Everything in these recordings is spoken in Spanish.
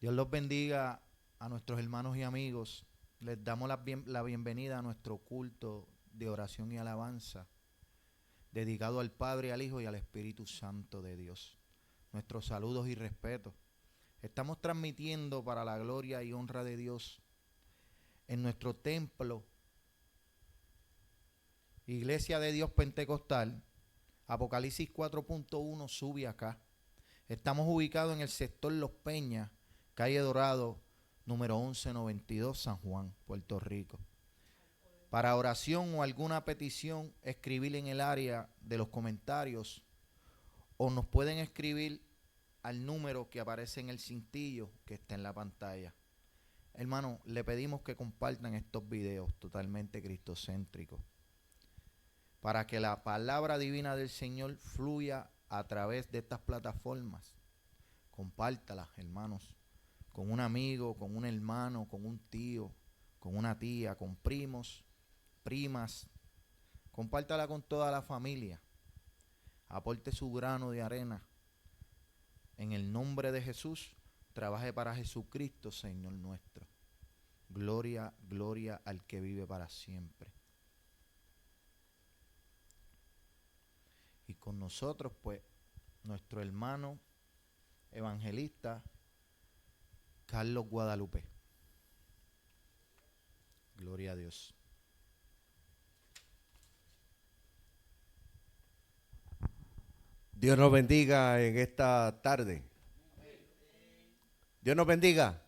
Dios los bendiga a nuestros hermanos y amigos. Les damos la bienvenida a nuestro culto de oración y alabanza, dedicado al Padre, al Hijo y al Espíritu Santo de Dios. Nuestros saludos y respetos. Estamos transmitiendo para la gloria y honra de Dios en nuestro templo, Iglesia de Dios Pentecostal. Apocalipsis 4.1 sube acá. Estamos ubicados en el sector Los Peñas, calle Dorado, número 1192, San Juan, Puerto Rico. Para oración o alguna petición, escribir en el área de los comentarios o nos pueden escribir al número que aparece en el cintillo que está en la pantalla. Hermano, le pedimos que compartan estos videos totalmente cristocéntricos para que la palabra divina del Señor fluya a través de estas plataformas. Compártalas, hermanos, con un amigo, con un hermano, con un tío, con una tía, con primos, primas. Compártala con toda la familia. Aporte su grano de arena. En el nombre de Jesús, trabaje para Jesucristo, Señor nuestro. Gloria, gloria al que vive para siempre. Y con nosotros, pues, nuestro hermano evangelista Carlos Guadalupe. Gloria a Dios. Dios nos bendiga en esta tarde. Dios nos bendiga.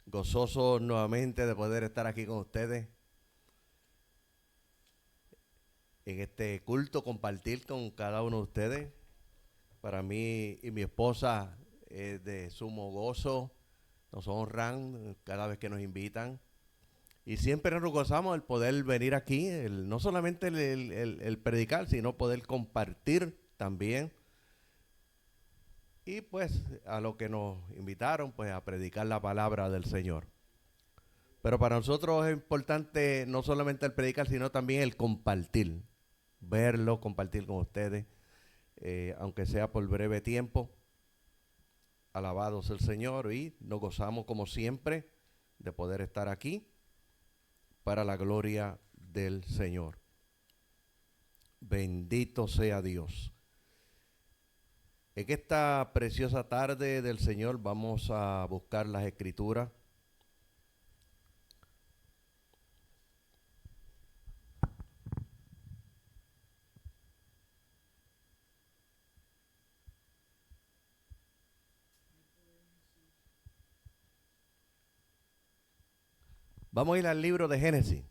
Gozoso nuevamente de poder estar aquí con ustedes en este culto, compartir con cada uno de ustedes. Para mí y mi esposa es de sumo gozo, nos honran cada vez que nos invitan y siempre nos gozamos el poder venir aquí, no solamente el predicar, sino poder compartir también. Y pues a lo que nos invitaron, pues a predicar la palabra del Señor. Pero para nosotros es importante no solamente el predicar, sino también el compartir. Verlo, compartir con ustedes, aunque sea por breve tiempo. Alabado sea el Señor y nos gozamos como siempre de poder estar aquí para la gloria del Señor. Bendito sea Dios. En esta preciosa tarde del Señor vamos a buscar las Escrituras. Vamos a ir al libro de Génesis.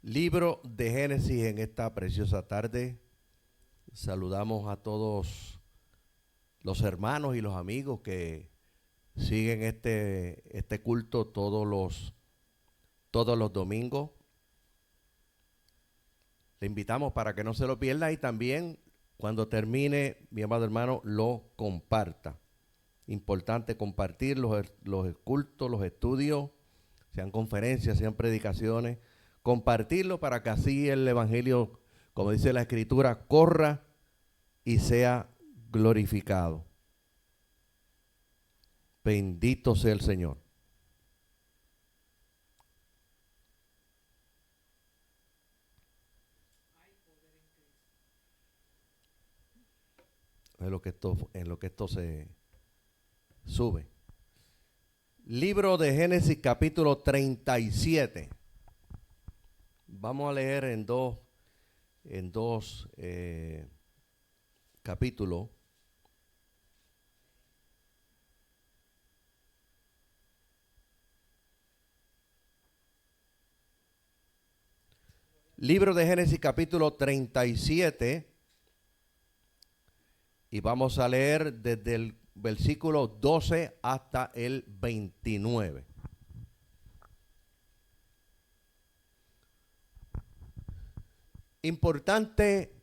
Libro de Génesis en esta preciosa tarde. Saludamos a todos los hermanos y los amigos que siguen este culto todos los domingos. Le invitamos para que no se lo pierda y también cuando termine, mi amado hermano, lo comparta. Importante compartir los cultos, los estudios, sean conferencias, sean predicaciones, compartirlo para que así el evangelio, como dice la Escritura, corra y sea glorificado. Bendito sea el Señor. En lo que esto se sube. Libro de Génesis capítulo 37. Vamos a leer en dos capítulos. Libro de Génesis capítulo 37 y vamos a leer desde el versículo 12 hasta el 29. importante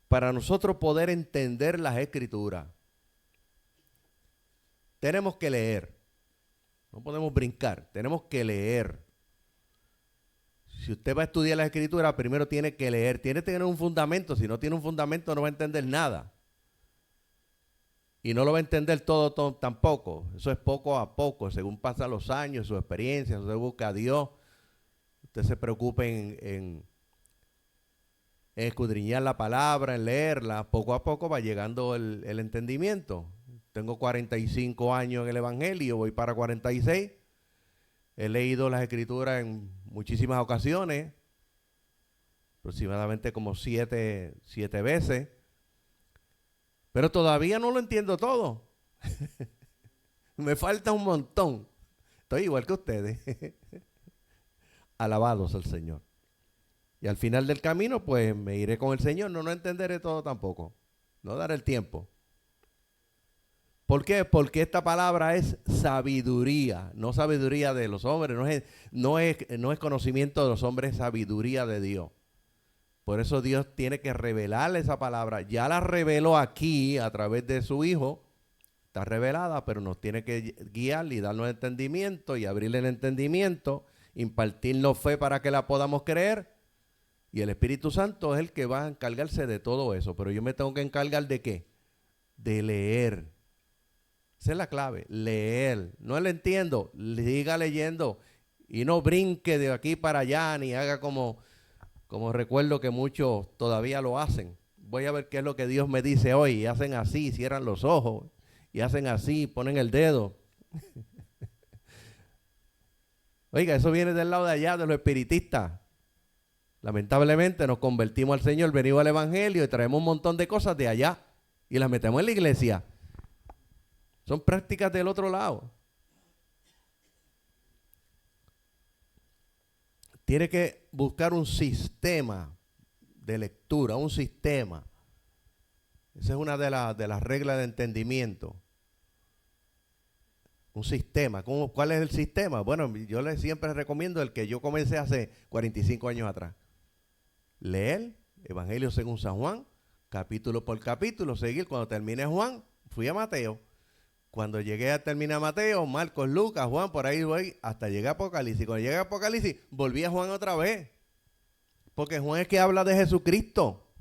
para nosotros poder entender las Escrituras. Tenemos que leer. No podemos brincar. Tenemos que leer. Si usted va a estudiar la Escritura, primero tiene que leer. Tiene que tener un fundamento. Si no tiene un fundamento, no va a entender nada. Y no lo va a entender todo tampoco. Eso es poco a poco. Según pasan los años, su experiencia, usted busca a Dios. Usted se preocupe en escudriñar la palabra, en leerla. Poco a poco va llegando el entendimiento. Tengo 45 años en el Evangelio, voy para 46. He leído las Escrituras en muchísimas ocasiones, aproximadamente como siete veces, pero todavía no lo entiendo todo. Me falta un montón. Estoy igual que ustedes. Alabados al Señor. Y al final del camino, pues me iré con el Señor. No entenderé todo tampoco. No daré el tiempo. ¿Por qué? Porque esta palabra es sabiduría, no sabiduría de los hombres, no es conocimiento de los hombres, es sabiduría de Dios. Por eso Dios tiene que revelarle esa palabra. Ya la reveló aquí a través de su Hijo, está revelada, pero nos tiene que guiar y darnos entendimiento y abrirle el entendimiento, impartirnos fe para que la podamos creer. Y el Espíritu Santo es el que va a encargarse de todo eso. Pero yo me tengo que encargar ¿de qué? De leer. Esa es la clave, leer. No lo entiendo, siga leyendo y no brinque de aquí para allá ni haga como recuerdo que muchos todavía lo hacen. Voy a ver qué es lo que Dios me dice hoy. Y hacen así, cierran los ojos y hacen así, ponen el dedo. Oiga, eso viene del lado de allá, de los espiritistas. Lamentablemente nos convertimos al Señor, venimos al Evangelio y traemos un montón de cosas de allá y las metemos en la iglesia. Son prácticas del otro lado. Tiene que buscar un sistema de lectura, un sistema. Esa es una de las reglas de entendimiento. Un sistema. ¿Cuál es el sistema? Bueno, yo siempre recomiendo el que yo comencé hace 45 años atrás. Leer Evangelio según San Juan, capítulo por capítulo, seguir. Cuando termine Juan, fui a Mateo. Cuando llegué a terminar Mateo, Marcos, Lucas, Juan, por ahí voy hasta llegué a Apocalipsis. Cuando llegué a Apocalipsis, volví a Juan otra vez. Porque Juan es que habla de Jesucristo,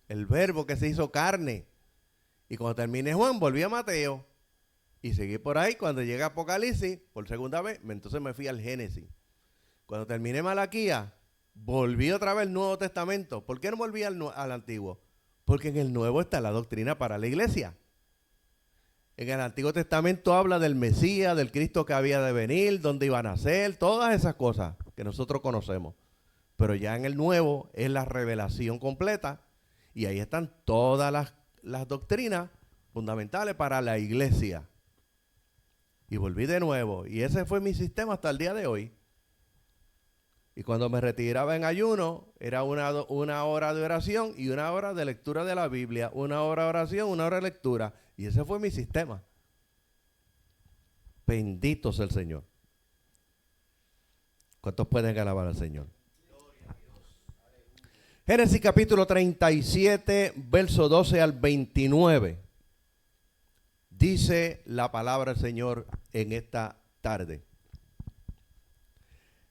el verbo que se hizo carne. Y cuando terminé Juan, volví a Mateo. Y seguí por ahí. Cuando llegué a Apocalipsis, por segunda vez, entonces me fui al Génesis. Cuando terminé Malaquías, volví otra vez al Nuevo Testamento. ¿Por qué no volví al Antiguo? Porque en el Nuevo está la doctrina para la iglesia. En el Antiguo Testamento habla del Mesías, del Cristo que había de venir, dónde iban a nacer, todas esas cosas que nosotros conocemos. Pero ya en el Nuevo es la revelación completa y ahí están todas las doctrinas fundamentales para la iglesia. Y volví de nuevo y ese fue mi sistema hasta el día de hoy. Y cuando me retiraba en ayuno, era una hora de oración y una hora de lectura de la Biblia. Una hora de oración, una hora de lectura. Y ese fue mi sistema. Bendito sea el Señor. ¿Cuántos pueden alabar al Señor? Génesis capítulo 37, verso 12 al 29. Dice la palabra del Señor en esta tarde.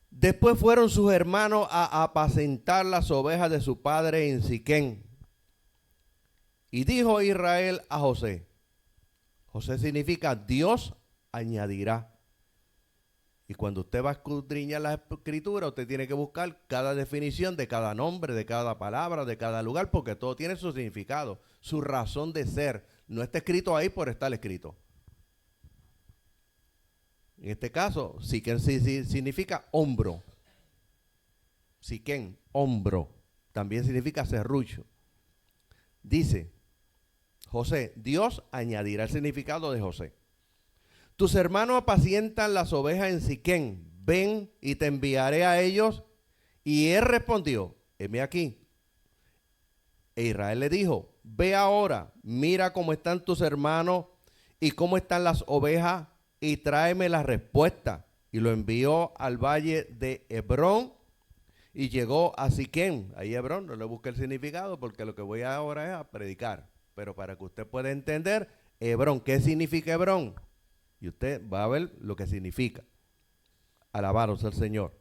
Después fueron sus hermanos a apacentar las ovejas de su padre en Siquén. Y dijo Israel a José. José significa Dios añadirá. Y cuando usted va a escudriñar la escritura, usted tiene que buscar cada definición de cada nombre, de cada palabra, de cada lugar, porque todo tiene su significado, su razón de ser. No está escrito ahí por estar escrito. En este caso, Siquén significa hombro. Siquén, hombro. También significa serrucho. Dice José, Dios añadirá el significado de José. Tus hermanos apacientan las ovejas en Siquén. Ven y te enviaré a ellos. Y él respondió, heme aquí. E Israel le dijo, ve ahora, mira cómo están tus hermanos y cómo están las ovejas y tráeme la respuesta. Y lo envió al valle de Hebrón y llegó a Siquem, ahí Hebrón. No le busque el significado porque lo que voy ahora es a predicar. Pero para que usted pueda entender, Hebrón, ¿qué significa Hebrón? Y usted va a ver lo que significa. Alabados al Señor.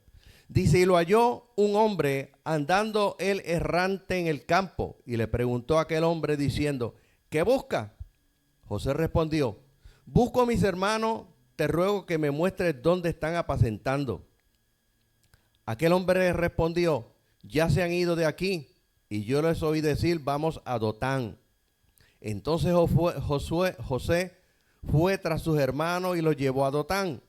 Dice, y lo halló un hombre andando él errante en el campo, y le preguntó a aquel hombre diciendo, ¿qué busca? José respondió, busco a mis hermanos, te ruego que me muestres dónde están apacentando. Aquel hombre respondió, ya se han ido de aquí, y yo les oí decir, vamos a Dotán. Entonces José fue tras sus hermanos y los llevó a Dotán.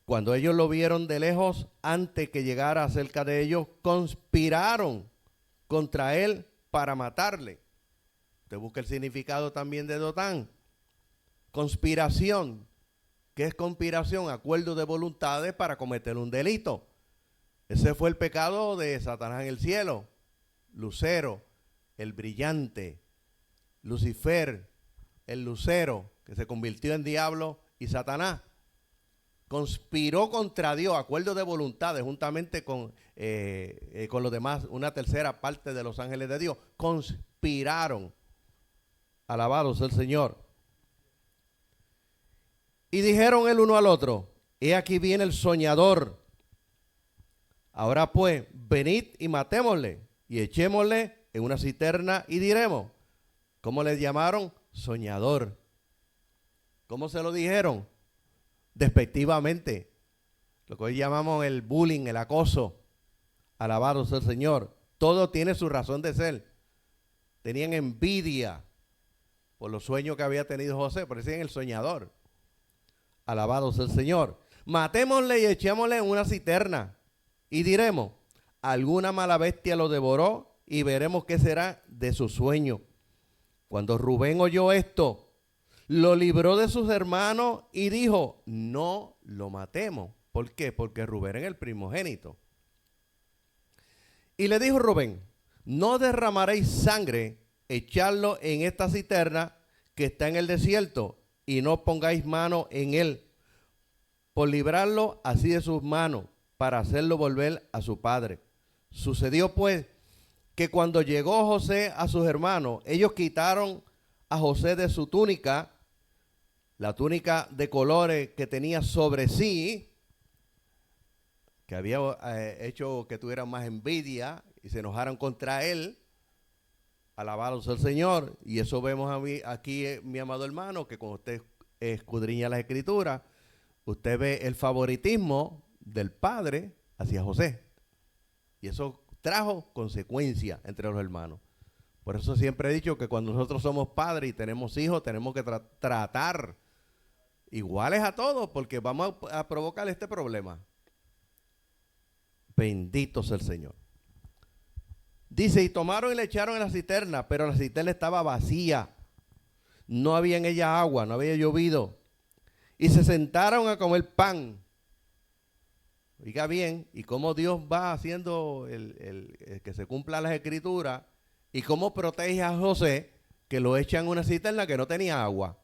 Cuando ellos lo vieron de lejos, antes que llegara cerca de ellos, conspiraron contra él para matarle. Usted busca el significado también de Dotán. Conspiración. ¿Qué es conspiración? Acuerdo de voluntades para cometer un delito. Ese fue el pecado de Satanás en el cielo. Lucero, el brillante. Lucifer, el lucero, que se convirtió en diablo y Satanás. Conspiró contra Dios, acuerdo de voluntades, juntamente con los demás, una tercera parte de los ángeles de Dios. Conspiraron. Alabados el Señor. Y dijeron el uno al otro, he aquí viene el soñador. Ahora pues, venid y matémosle, y echémosle en una cisterna y diremos. ¿Cómo le llamaron? Soñador. ¿Cómo se lo dijeron? Despectivamente. Lo que hoy llamamos el bullying, el acoso. Alabado sea el Señor. Todo tiene su razón de ser. Tenían envidia por los sueños que había tenido José, por eso decían el soñador. Alabado sea el Señor. Matémosle y echémosle en una cisterna y diremos, alguna mala bestia lo devoró y veremos qué será de su sueño. Cuando Rubén oyó esto, lo libró de sus hermanos y dijo, no lo matemos. ¿Por qué? Porque Rubén era el primogénito. Y le dijo Rubén, no derramaréis sangre, echadlo en esta cisterna que está en el desierto y no pongáis mano en él, por librarlo así de sus manos, para hacerlo volver a su padre. Sucedió pues que cuando llegó José a sus hermanos, ellos quitaron a José de su túnica, la túnica de colores que tenía sobre sí, que había hecho que tuvieran más envidia y se enojaron contra él. Alabado sea el Señor. Y eso vemos aquí, mi amado hermano, que cuando usted escudriña las escrituras, usted ve el favoritismo del padre hacia José. Y eso trajo consecuencias entre los hermanos. Por eso siempre he dicho que cuando nosotros somos padres y tenemos hijos, tenemos que tratar iguales a todos, porque vamos a provocar este problema. Bendito sea el Señor. Dice, y tomaron y le echaron en la cisterna, pero la cisterna estaba vacía. No había en ella agua, no había llovido. Y se sentaron a comer pan. Oiga bien, y cómo Dios va haciendo el que se cumplan las escrituras, y cómo protege a José, que lo echan en una cisterna que no tenía agua.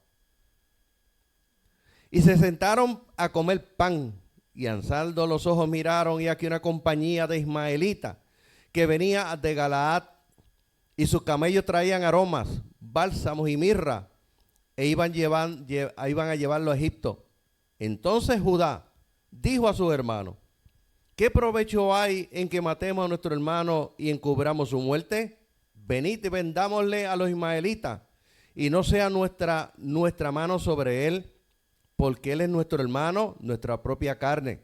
Y se sentaron a comer pan, y alzando los ojos miraron, y aquí una compañía de ismaelitas, que venía de Galaad, y sus camellos traían aromas, bálsamos y mirra, e iban a llevarlo a Egipto. Entonces Judá dijo a sus hermanos, ¿qué provecho hay en que matemos a nuestro hermano y encubramos su muerte? Venid y vendámosle a los ismaelitas, y no sea nuestra mano sobre él, porque él es nuestro hermano, nuestra propia carne.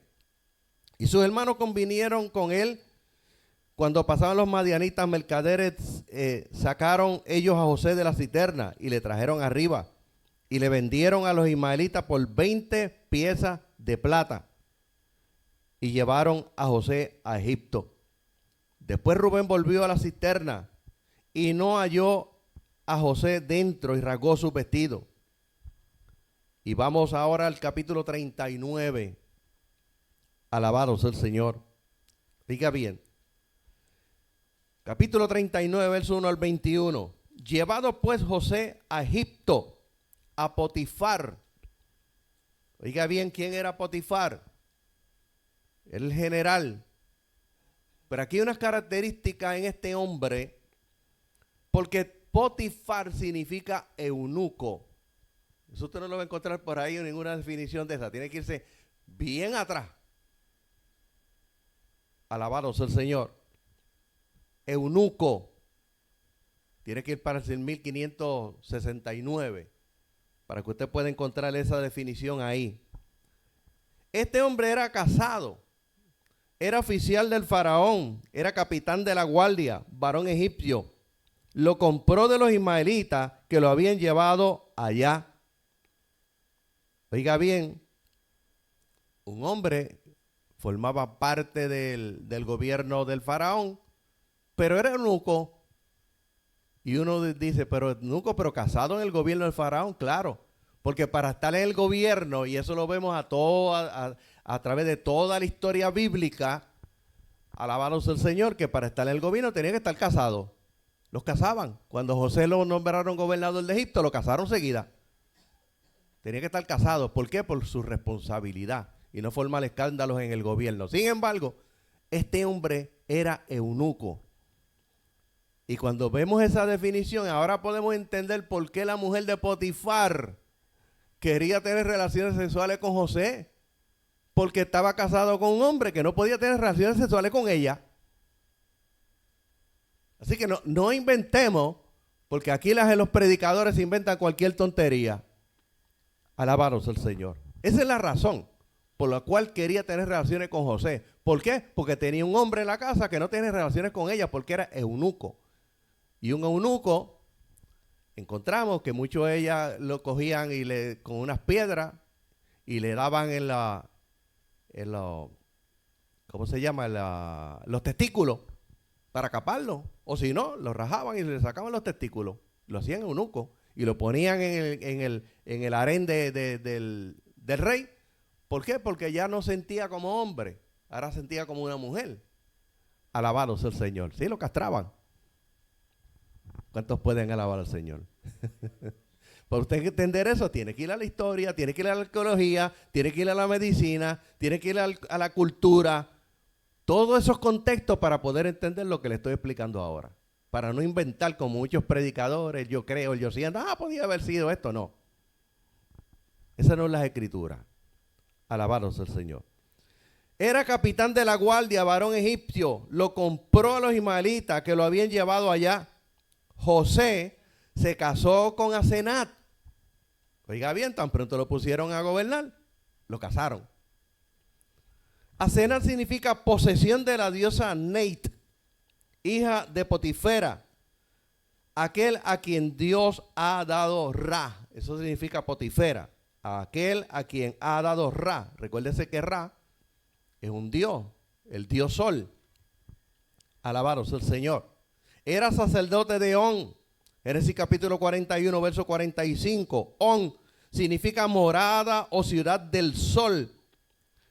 Y sus hermanos convinieron con él. Cuando pasaban los madianitas mercaderes, sacaron ellos a José de la cisterna y le trajeron arriba y le vendieron a los ismaelitas por 20 piezas de plata y llevaron a José a Egipto. Después Rubén volvió a la cisterna y no halló a José dentro y rasgó su vestido. Y vamos ahora al capítulo 39. Alabado sea el Señor. Diga bien. Capítulo 39, verso 1 al 21. Llevado pues José a Egipto, a Potifar. Oiga bien, ¿quién era Potifar? El general Pero aquí hay unas características en este hombre, porque Potifar significa eunuco. Eso usted no lo va a encontrar por ahí en ninguna definición de esa. Tiene que irse bien atrás. Alabado sea el Señor. Eunuco. Tiene que ir para el 1569 para que usted pueda encontrar esa definición ahí. Este hombre era casado, era oficial del faraón, era capitán de la guardia, varón egipcio. Lo compró de los ismaelitas que lo habían llevado allá. Oiga bien, un hombre formaba parte del gobierno del faraón, pero era eunuco. Y uno dice, pero eunuco, pero casado en el gobierno del faraón, claro. Porque para estar en el gobierno, y eso lo vemos a través de toda la historia bíblica, alabado sea el Señor, que para estar en el gobierno tenía que estar casado. Los casaban. Cuando José lo nombraron gobernador de Egipto, lo casaron seguida. Tenía que estar casado. ¿Por qué? Por su responsabilidad y no formar escándalos en el gobierno. Sin embargo, este hombre era eunuco. Y cuando vemos esa definición, ahora podemos entender por qué la mujer de Potifar quería tener relaciones sexuales con José. Porque estaba casado con un hombre que no podía tener relaciones sexuales con ella. Así que no inventemos, porque aquí los predicadores inventan cualquier tontería. Alabados al Señor. Esa es la razón por la cual quería tener relaciones con José. ¿Por qué? Porque tenía un hombre en la casa que no tenía relaciones con ella porque era eunuco. Y un eunuco, encontramos que muchos de ellas lo cogían con unas piedras y le daban ¿cómo se llama? Los testículos para caparlo. O si no, lo rajaban y le sacaban los testículos. Lo hacían eunuco y lo ponían en el harén del rey. ¿Por qué? Porque ya no sentía como hombre, ahora sentía como una mujer. Alabado sea el Señor. Sí, lo castraban. ¿Cuántos pueden alabar al Señor? Para usted entender eso, tiene que ir a la historia, tiene que ir a la arqueología, tiene que ir a la medicina, tiene que ir a la cultura. Todos esos contextos para poder entender lo que le estoy explicando ahora. Para no inventar como muchos predicadores, yo creo, yo siento, podía haber sido esto. No. Esa no es la escritura. Alabados al Señor. Era capitán de la guardia, varón egipcio. Lo compró a los ismaelitas que lo habían llevado allá. José se casó con Asenat. Oiga bien, tan pronto lo pusieron a gobernar, lo casaron. Asenat significa posesión de la diosa Neit, hija de Potifera, aquel a quien Dios ha dado Ra. Eso significa Potifera, aquel a quien ha dado Ra. Recuérdese que Ra es un dios, el dios sol. Alabados el Señor. Era sacerdote de On. Génesis capítulo 41, verso 45. On significa morada o ciudad del sol.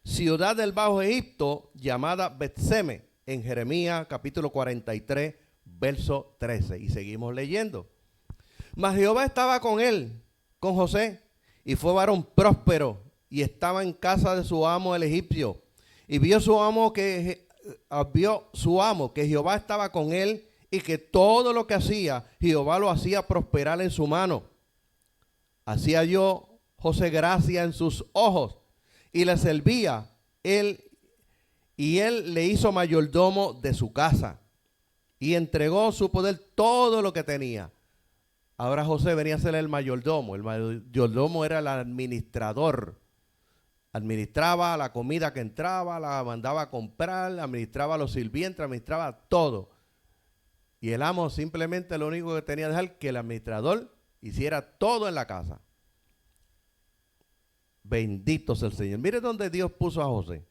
Ciudad del Bajo Egipto llamada Betseme. En Jeremías capítulo 43, verso 13. Y seguimos leyendo. Mas Jehová estaba con él, con José, y fue varón próspero, y estaba en casa de su amo el egipcio. Y vio su amo que Jehová estaba con él, y que todo lo que hacía, Jehová lo hacía prosperar en su mano. Hacía yo José gracia en sus ojos, y le servía él, y él le hizo mayordomo de su casa, y entregó su poder todo lo que tenía. Ahora José venía a ser el mayordomo. El mayordomo era el administrador. Administraba la comida que entraba, la mandaba a comprar, administraba a los sirvientes, administraba todo. Y el amo simplemente lo único que tenía que dejar que el administrador hiciera todo en la casa. Bendito sea el Señor. Mire dónde Dios puso a José.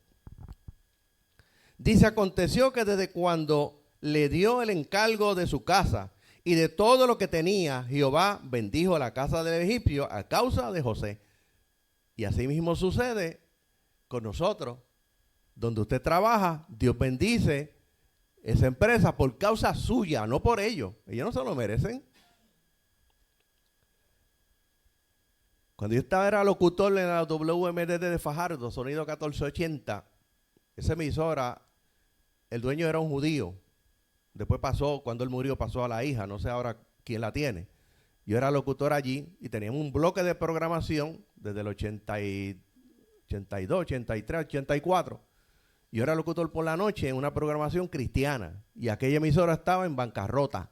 Dice, aconteció que desde cuando le dio el encargo de su casa y de todo lo que tenía, Jehová bendijo la casa del egipcio a causa de José. Y así mismo sucede con nosotros. Donde usted trabaja, Dios bendice esa empresa por causa suya, no por ellos. Ellos no se lo merecen. Cuando yo era locutor en la WMDD de Fajardo, sonido 1480, esa emisora el dueño era un judío. Después pasó, cuando él murió, pasó a la hija, no sé ahora quién la tiene. Yo era locutor allí y teníamos un bloque de programación desde el 82, 83, 84. Yo era locutor por la noche en una programación cristiana y aquella emisora estaba en bancarrota.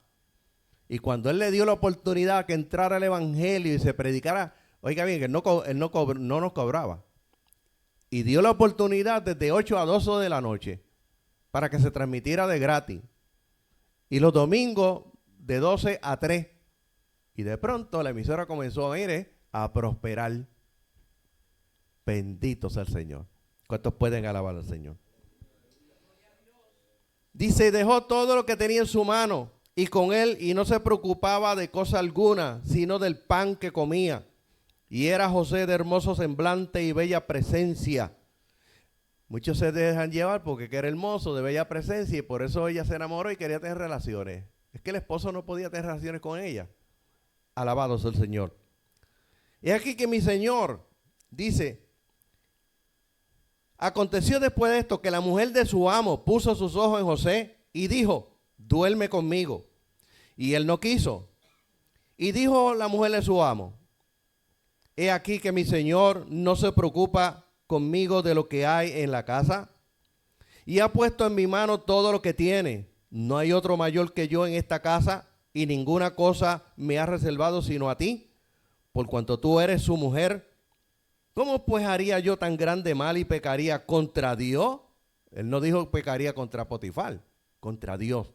Y cuando él le dio la oportunidad que entrara el evangelio y se predicara, oiga bien, que él no nos cobraba. Y dio la oportunidad desde 8 a 12 de la noche para que se transmitiera de gratis. Y los domingos de 12 a 3. Y de pronto la emisora comenzó a prosperar. Bendito sea el Señor. ¿Cuántos pueden alabar al Señor? Dice, dejó todo lo que tenía en su mano y con él, y no se preocupaba de cosa alguna, sino del pan que comía. Y era José de hermoso semblante y bella presencia. Muchos se dejan llevar porque era hermoso, de bella presencia, y por eso ella se enamoró y quería tener relaciones. Es que el esposo no podía tener relaciones con ella. Alabado sea el Señor. Y aquí que mi Señor dice, aconteció después de esto que la mujer de su amo puso sus ojos en José y dijo, duerme conmigo. Y él no quiso. Y dijo la mujer de su amo, he aquí que mi Señor no se preocupa conmigo de lo que hay en la casa y ha puesto en mi mano todo lo que tiene. No hay otro mayor que yo en esta casa y ninguna cosa me ha reservado sino a ti, por cuanto tú eres su mujer. ¿Cómo pues haría yo tan grande mal y pecaría contra Dios? Él no dijo pecaría contra Potifar, contra Dios.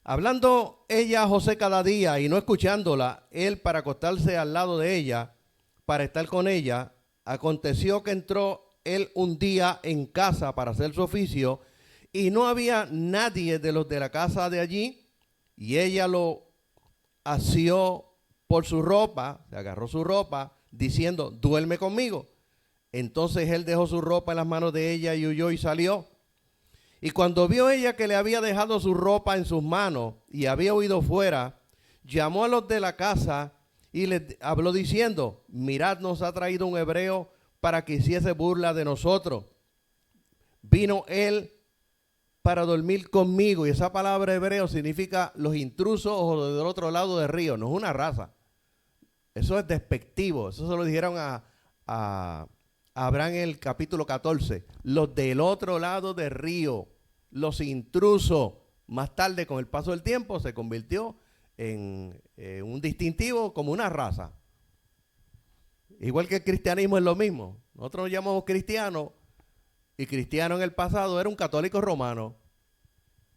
Hablando ella a José cada día y no escuchándola, él para acostarse al lado de ella, para estar con ella, aconteció que entró él un día en casa para hacer su oficio y no había nadie de los de la casa de allí, y ella lo asió por su ropa, se agarró su ropa, diciendo, duerme conmigo. Entonces él dejó su ropa en las manos de ella y huyó y salió. Y cuando vio ella que le había dejado su ropa en sus manos y había huido fuera, llamó a los de la casa y les habló diciendo, mirad, nos ha traído un hebreo para que hiciese burla de nosotros. Vino él para dormir conmigo, y esa palabra hebreo significa los intrusos o del otro lado del río, no es una raza. Eso es despectivo, eso se lo dijeron a Abraham en el capítulo 14, los del otro lado del río, los intrusos. Más tarde, con el paso del tiempo, se convirtió en un distintivo como una raza. Igual que el cristianismo es lo mismo. Nosotros nos llamamos cristianos, y cristiano en el pasado era un católico romano.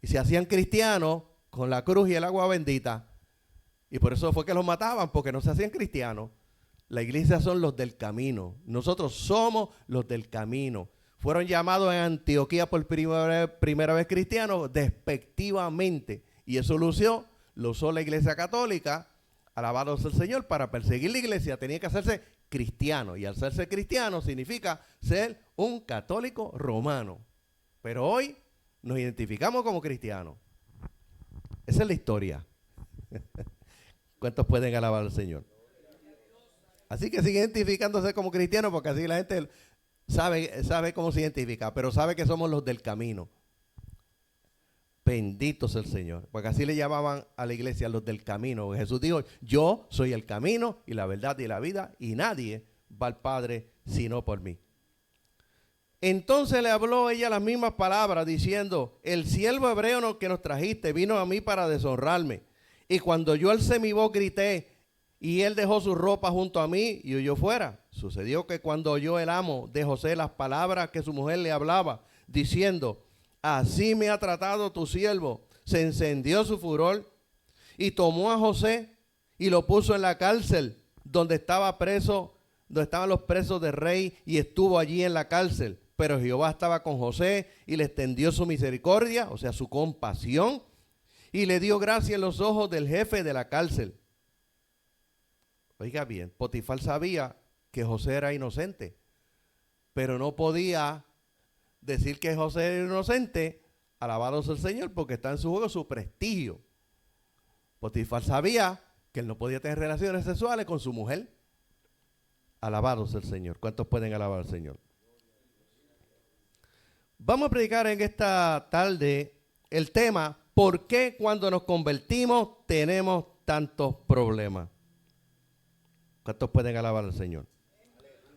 Y se hacían cristianos con la cruz y el agua bendita. Y por eso fue que los mataban, porque no se hacían cristianos. La iglesia son los del camino. Nosotros somos los del camino. Fueron llamados en Antioquía por primera vez cristianos despectivamente. Y eso lo usó la iglesia católica, alabado sea el Señor, para perseguir la iglesia. Tenía que hacerse cristiano. Y al hacerse cristiano significa ser un católico romano. Pero hoy nos identificamos como cristianos. Esa es la historia. ¿Cuántos pueden alabar al Señor? Así que sigue identificándose como cristiano, porque así la gente sabe cómo se identifica, pero sabe que somos los del camino. Bendito sea el Señor, porque así le llamaban a la iglesia los del camino. Jesús dijo, yo soy el camino y la verdad y la vida, y nadie va al Padre sino por mí. Entonces le habló ella las mismas palabras, diciendo, el siervo hebreo que nos trajiste vino a mí para deshonrarme. Y cuando yo alcé mi voz grité, y él dejó su ropa junto a mí y huyó fuera. Sucedió que cuando oyó el amo de José las palabras que su mujer le hablaba, diciendo, así me ha tratado tu siervo, se encendió su furor y tomó a José y lo puso en la cárcel donde estaban los presos del rey, y estuvo allí en la cárcel. Pero Jehová estaba con José y le extendió su misericordia, o sea, su compasión, y le dio gracia en los ojos del jefe de la cárcel. Oiga bien, Potifar sabía que José era inocente, pero no podía decir que José era inocente, alabado sea el Señor, porque está en su juego su prestigio. Potifar sabía que él no podía tener relaciones sexuales con su mujer. Alabado sea el Señor. ¿Cuántos pueden alabar al Señor? Vamos a predicar en esta tarde el tema, ¿por qué cuando nos convertimos tenemos tantos problemas? ¿Cuántos pueden alabar al Señor?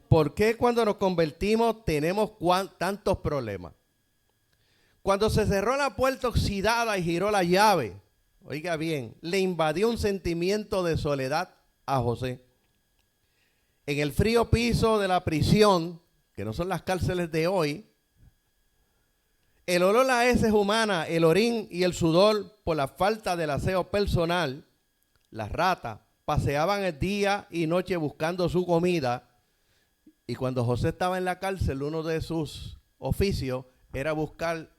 ¿Por qué cuando nos convertimos tenemos tantos problemas? Cuando se cerró la puerta oxidada y giró la llave, oiga bien, le invadió un sentimiento de soledad a José. En el frío piso de la prisión, que no son las cárceles de hoy, el olor a heces humanas, el orín y el sudor por la falta del aseo personal, las ratas paseaban el día y noche buscando su comida. Y cuando José estaba en la cárcel, uno de sus oficios era buscar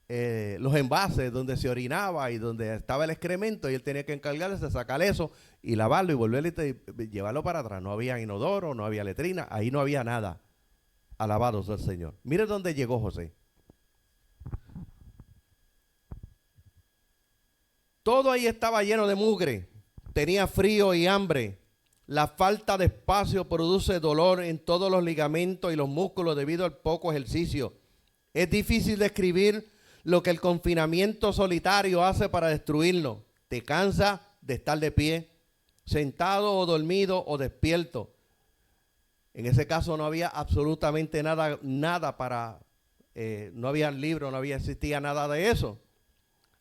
los envases donde se orinaba y donde estaba el excremento, y él tenía que encargarse de sacar eso y lavarlo y volverlo y llevarlo para atrás. No había inodoro, no había letrina, ahí no había nada. Alabado sea el Señor. Mire dónde llegó José. Todo ahí estaba lleno de mugre, tenía frío y hambre. La falta de espacio produce dolor en todos los ligamentos y los músculos debido al poco ejercicio. Es difícil describir lo que el confinamiento solitario hace para destruirlo. Te cansa de estar de pie, sentado o dormido o despierto. En ese caso no había absolutamente nada para, no había libro, existía nada de eso.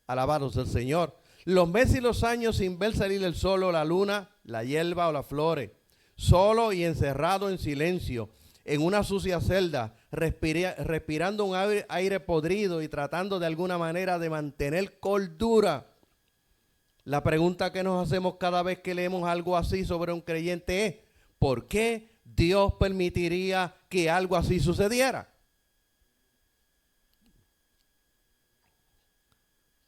Alabado sea el Señor. Los meses y los años sin ver salir el sol o la luna, la hierba o las flores, solo y encerrado en silencio, en una sucia celda, respirando un aire podrido y tratando de alguna manera de mantener cordura. La pregunta que nos hacemos cada vez que leemos algo así sobre un creyente es, ¿por qué Dios permitiría que algo así sucediera?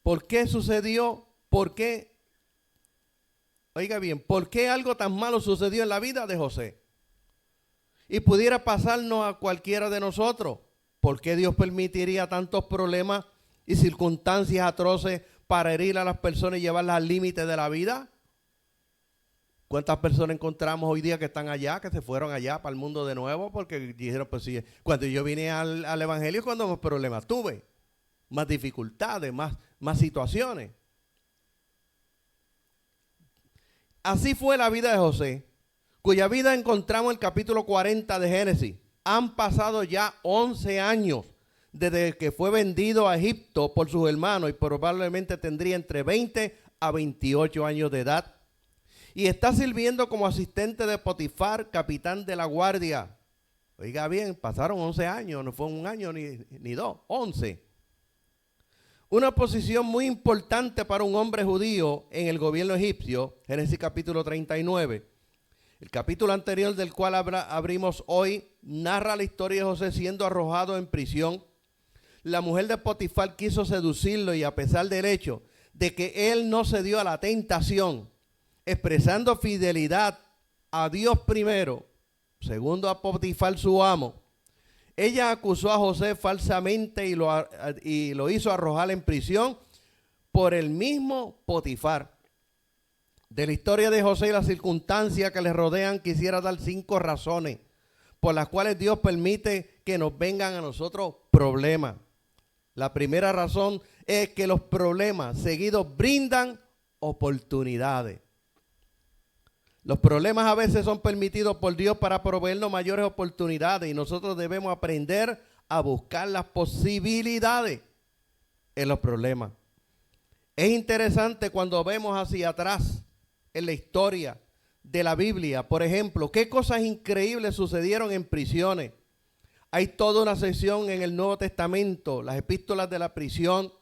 ¿Por qué sucedió? ¿Por qué? Oiga bien, ¿por qué algo tan malo sucedió en la vida de José? Y pudiera pasarnos a cualquiera de nosotros. ¿Por qué Dios permitiría tantos problemas y circunstancias atroces para herir a las personas y llevarlas al límite de la vida? ¿Cuántas personas encontramos hoy día que están allá, que se fueron allá para el mundo de nuevo? Porque dijeron, pues sí, cuando yo vine al evangelio, cuando más problemas tuve, más dificultades, más situaciones. Así fue la vida de José, cuya vida encontramos en el capítulo 40 de Génesis. Han pasado ya 11 años desde que fue vendido a Egipto por sus hermanos y probablemente tendría entre 20 a 28 años de edad. Y está sirviendo como asistente de Potifar, capitán de la guardia. Oiga bien, pasaron 11 años, no fue un año ni dos, 11. Una posición muy importante para un hombre judío en el gobierno egipcio, Génesis capítulo 39. El capítulo anterior del cual abrimos hoy narra la historia de José siendo arrojado en prisión. La mujer de Potifar quiso seducirlo y a pesar del hecho de que él no cedió a la tentación, expresando fidelidad a Dios primero, segundo a Potifar su amo, ella acusó a José falsamente y lo hizo arrojar en prisión por el mismo Potifar. De la historia de José y las circunstancias que le rodean, quisiera dar 5 razones por las cuales Dios permite que nos vengan a nosotros problemas. La primera razón es que los problemas seguidos brindan oportunidades. Los problemas a veces son permitidos por Dios para proveernos mayores oportunidades y nosotros debemos aprender a buscar las posibilidades en los problemas. Es interesante cuando vemos hacia atrás en la historia de la Biblia, por ejemplo, qué cosas increíbles sucedieron en prisiones. Hay toda una sección en el Nuevo Testamento, las epístolas de la prisión.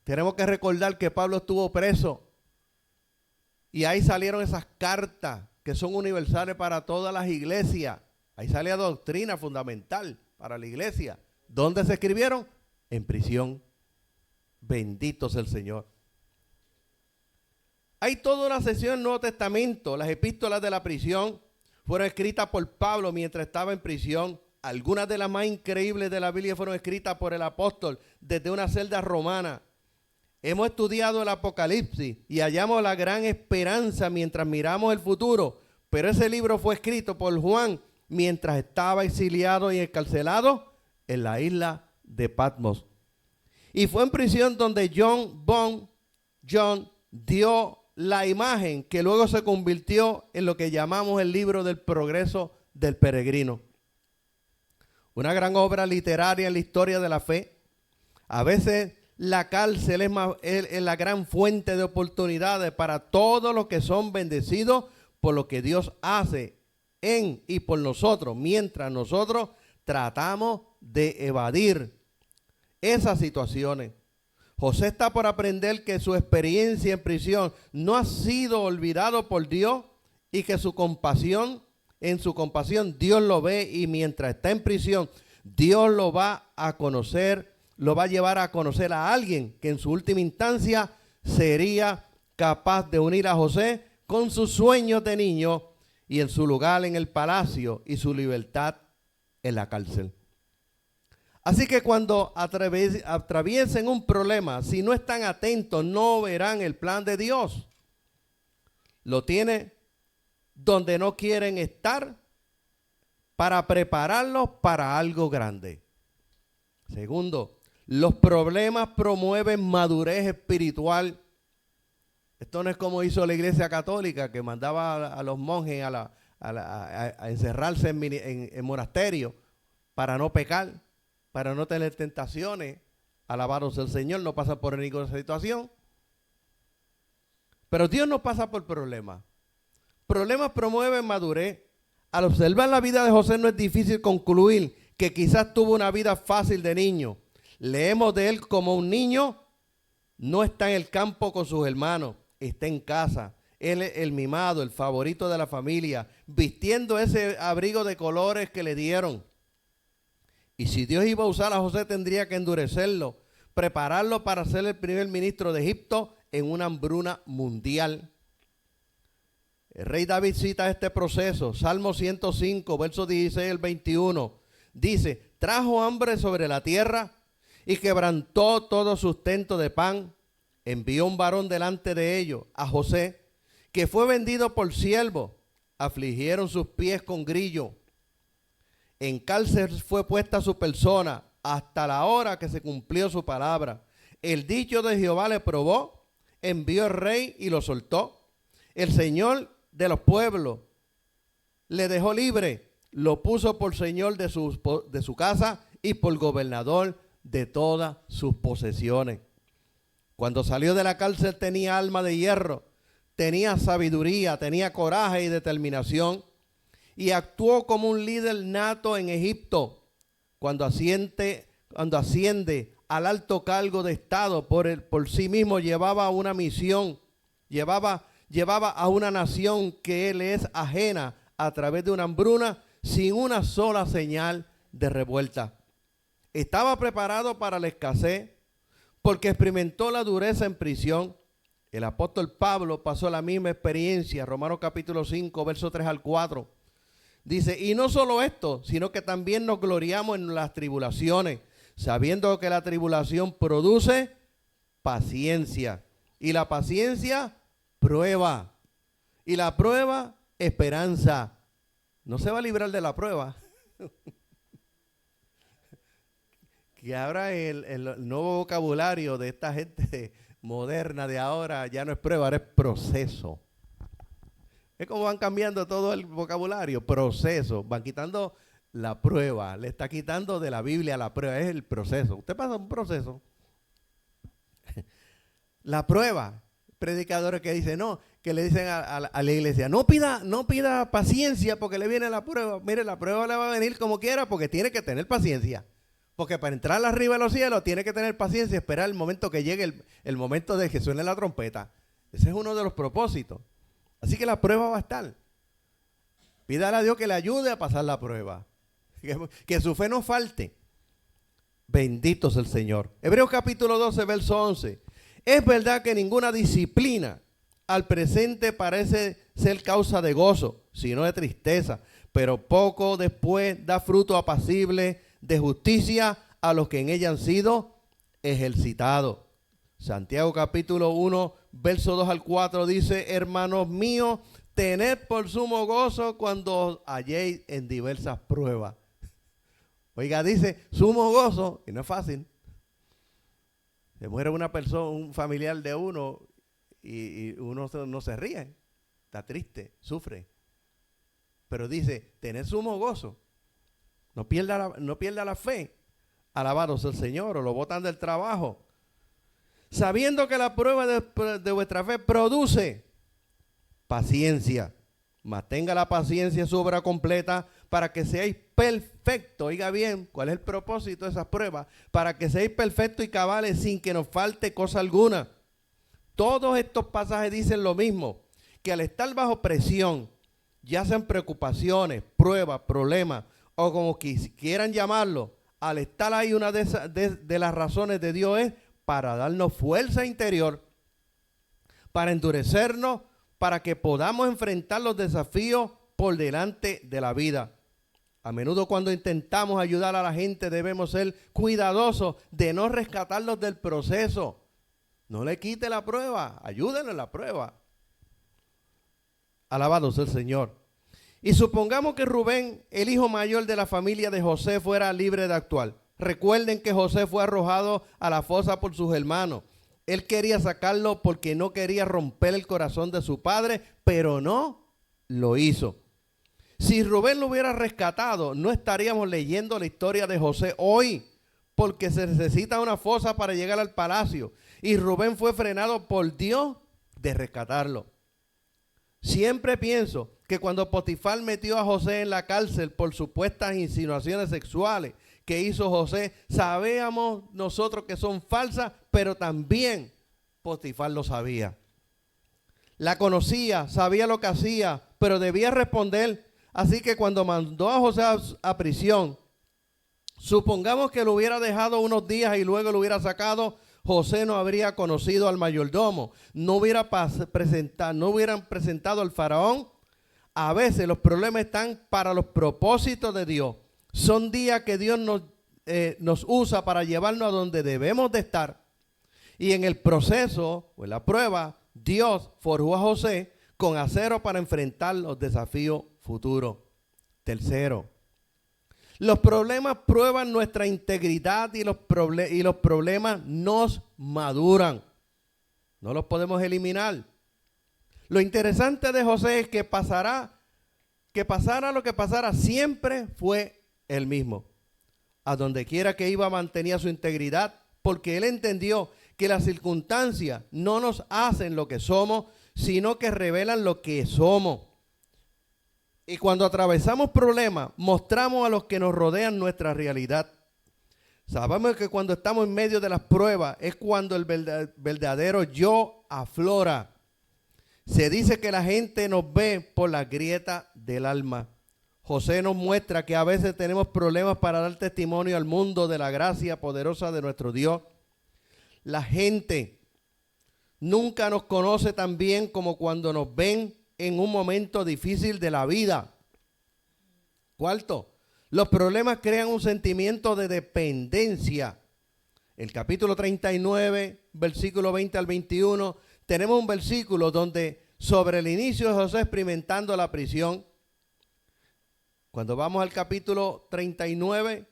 Tenemos que recordar que Pablo estuvo preso. Y ahí salieron esas cartas que son universales para todas las iglesias. Ahí sale la doctrina fundamental para la iglesia. ¿Dónde se escribieron? En prisión. Bendito sea el Señor. Hay toda una sección en el Nuevo Testamento. Las epístolas de la prisión fueron escritas por Pablo mientras estaba en prisión. Algunas de las más increíbles de la Biblia fueron escritas por el apóstol desde una celda romana. Hemos estudiado el Apocalipsis y hallamos la gran esperanza mientras miramos el futuro, pero ese libro fue escrito por Juan mientras estaba exiliado y encarcelado en la isla de Patmos. Y fue en prisión donde John dio la imagen que luego se convirtió en lo que llamamos el libro del progreso del peregrino. Una gran obra literaria en la historia de la fe. A veces la cárcel es la gran fuente de oportunidades para todos los que son bendecidos por lo que Dios hace en y por nosotros, mientras nosotros tratamos de evadir esas situaciones. José está por aprender que su experiencia en prisión no ha sido olvidado por Dios y que en su compasión Dios lo ve, y mientras está en prisión Dios lo va a conocer, lo va a llevar a conocer a alguien que en su última instancia sería capaz de unir a José con sus sueños de niño y en su lugar en el palacio y su libertad en la cárcel. Así que cuando atraviesen un problema, si no están atentos, no verán el plan de Dios. Lo tiene donde no quieren estar para prepararlos para algo grande. Segundo, los problemas promueven madurez espiritual. Esto no es como hizo la Iglesia Católica, que mandaba a los monjes a encerrarse en monasterios para no pecar, para no tener tentaciones. Alabados el Señor, no pasa por ninguna situación. Pero Dios no pasa por problemas. Problemas promueven madurez. Al observar la vida de José no es difícil concluir que quizás tuvo una vida fácil de niño. Leemos de él como un niño, no está en el campo con sus hermanos, está en casa. Él es el mimado, el favorito de la familia, vistiendo ese abrigo de colores que le dieron. Y si Dios iba a usar a José, tendría que endurecerlo, prepararlo para ser el primer ministro de Egipto en una hambruna mundial. El rey David cita este proceso. Salmo 105, versos 16 al 21. Dice: trajo hambre sobre la tierra y quebrantó todo sustento de pan. Envió un varón delante de ellos, a José, que fue vendido por siervo. Afligieron sus pies con grillo. En cárcel fue puesta su persona hasta la hora que se cumplió su palabra. El dicho de Jehová le probó, envió el rey y lo soltó. El Señor de los pueblos le dejó libre, lo puso por señor de su casa y por gobernador de todas sus posesiones. Cuando salió de la cárcel tenía alma de hierro, tenía sabiduría, tenía coraje y determinación, y actuó como un líder nato en Egipto. Cuando asciende al alto cargo de Estado, por sí mismo llevaba una misión, llevaba a una nación que él es ajena a través de una hambruna sin una sola señal de revuelta. Estaba preparado para la escasez porque experimentó la dureza en prisión. El apóstol Pablo pasó la misma experiencia. Romanos capítulo 5, versos 3 al 4. Dice: y no solo esto, sino que también nos gloriamos en las tribulaciones, sabiendo que la tribulación produce paciencia. Y la paciencia, prueba. Y la prueba, esperanza. No se va a librar de la prueba. Que ahora el nuevo vocabulario de esta gente moderna de ahora ya no es prueba, ahora es proceso. Es como van cambiando todo el vocabulario, proceso. Van quitando la prueba, le está quitando de la Biblia la prueba, es el proceso. Usted pasa un proceso. La prueba. Predicadores que dicen, no, que le dicen a la iglesia, no pida paciencia porque le viene la prueba. Mire, la prueba le va a venir como quiera porque tiene que tener paciencia. Porque para entrar arriba de los cielos tiene que tener paciencia y esperar el momento que llegue el momento de que suene la trompeta. Ese es uno de los propósitos. Así que la prueba va a estar. Pídale a Dios que le ayude a pasar la prueba. Que su fe no falte. Bendito es el Señor. Hebreos capítulo 12, verso 11. Es verdad que ninguna disciplina al presente parece ser causa de gozo, sino de tristeza, pero poco después da fruto apacible de justicia a los que en ella han sido ejercitados. Santiago capítulo 1, verso 2 al 4 dice: hermanos míos, tened por sumo gozo cuando halléis en diversas pruebas. Oiga, dice sumo gozo, y no es fácil. Se muere una persona, un familiar de uno, y uno no se ríe, está triste, sufre. Pero dice, tened sumo gozo, no pierda la fe. Alabado sea el Señor, o lo botan del trabajo. Sabiendo que la prueba de vuestra fe produce paciencia. Mantenga la paciencia su obra completa para que seáis perfectos. Oiga bien, ¿cuál es el propósito de esas pruebas? Para que seáis perfectos y cabales sin que nos falte cosa alguna. Todos estos pasajes dicen lo mismo, que al estar bajo presión, ya sean preocupaciones, pruebas, problemas, o como quieran llamarlo, al estar ahí, una de las razones de Dios es para darnos fuerza interior, para endurecernos, para que podamos enfrentar los desafíos por delante de la vida. A menudo cuando intentamos ayudar a la gente debemos ser cuidadosos de no rescatarlos del proceso. No le quite la prueba, ayúdenle en la prueba. Alabado sea el Señor. Y supongamos que Rubén, el hijo mayor de la familia de José, fuera libre de actuar. Recuerden que José fue arrojado a la fosa por sus hermanos. Él quería sacarlo porque no quería romper el corazón de su padre, pero no lo hizo. Si Rubén lo hubiera rescatado, no estaríamos leyendo la historia de José hoy, porque se necesita una fosa para llegar al palacio. Y Rubén fue frenado por Dios de rescatarlo. Siempre pienso que cuando Potifar metió a José en la cárcel por supuestas insinuaciones sexuales que hizo José, sabíamos nosotros que son falsas, pero también Potifar lo sabía. La conocía, sabía lo que hacía, pero debía responder. Así que cuando mandó a José a prisión, supongamos que lo hubiera dejado unos días y luego lo hubiera sacado, José no habría conocido al mayordomo, no hubieran presentado al faraón. A veces los problemas están para los propósitos de Dios. Son días que Dios nos usa para llevarnos a donde debemos de estar. Y en el proceso o en la prueba, Dios forjó a José con acero para enfrentar los desafíos futuros. Tercero, los problemas prueban nuestra integridad y los problemas nos maduran. No los podemos eliminar. Lo interesante de José es que pasara lo que pasara, siempre fue el mismo. A donde quiera que iba mantenía su integridad, porque él entendió que las circunstancias no nos hacen lo que somos, sino que revelan lo que somos. Y cuando atravesamos problemas, mostramos a los que nos rodean nuestra realidad. Sabemos que cuando estamos en medio de las pruebas es cuando el verdadero yo aflora. Se dice que la gente nos ve por la grieta del alma. José nos muestra que a veces tenemos problemas para dar testimonio al mundo de la gracia poderosa de nuestro Dios. La gente nunca nos conoce tan bien como cuando nos ven en un momento difícil de la vida. Cuarto, los problemas crean un sentimiento de dependencia. El capítulo 39, versículo 20 al 21, tenemos un versículo donde sobre el inicio de José experimentando la prisión. Cuando vamos al capítulo 39,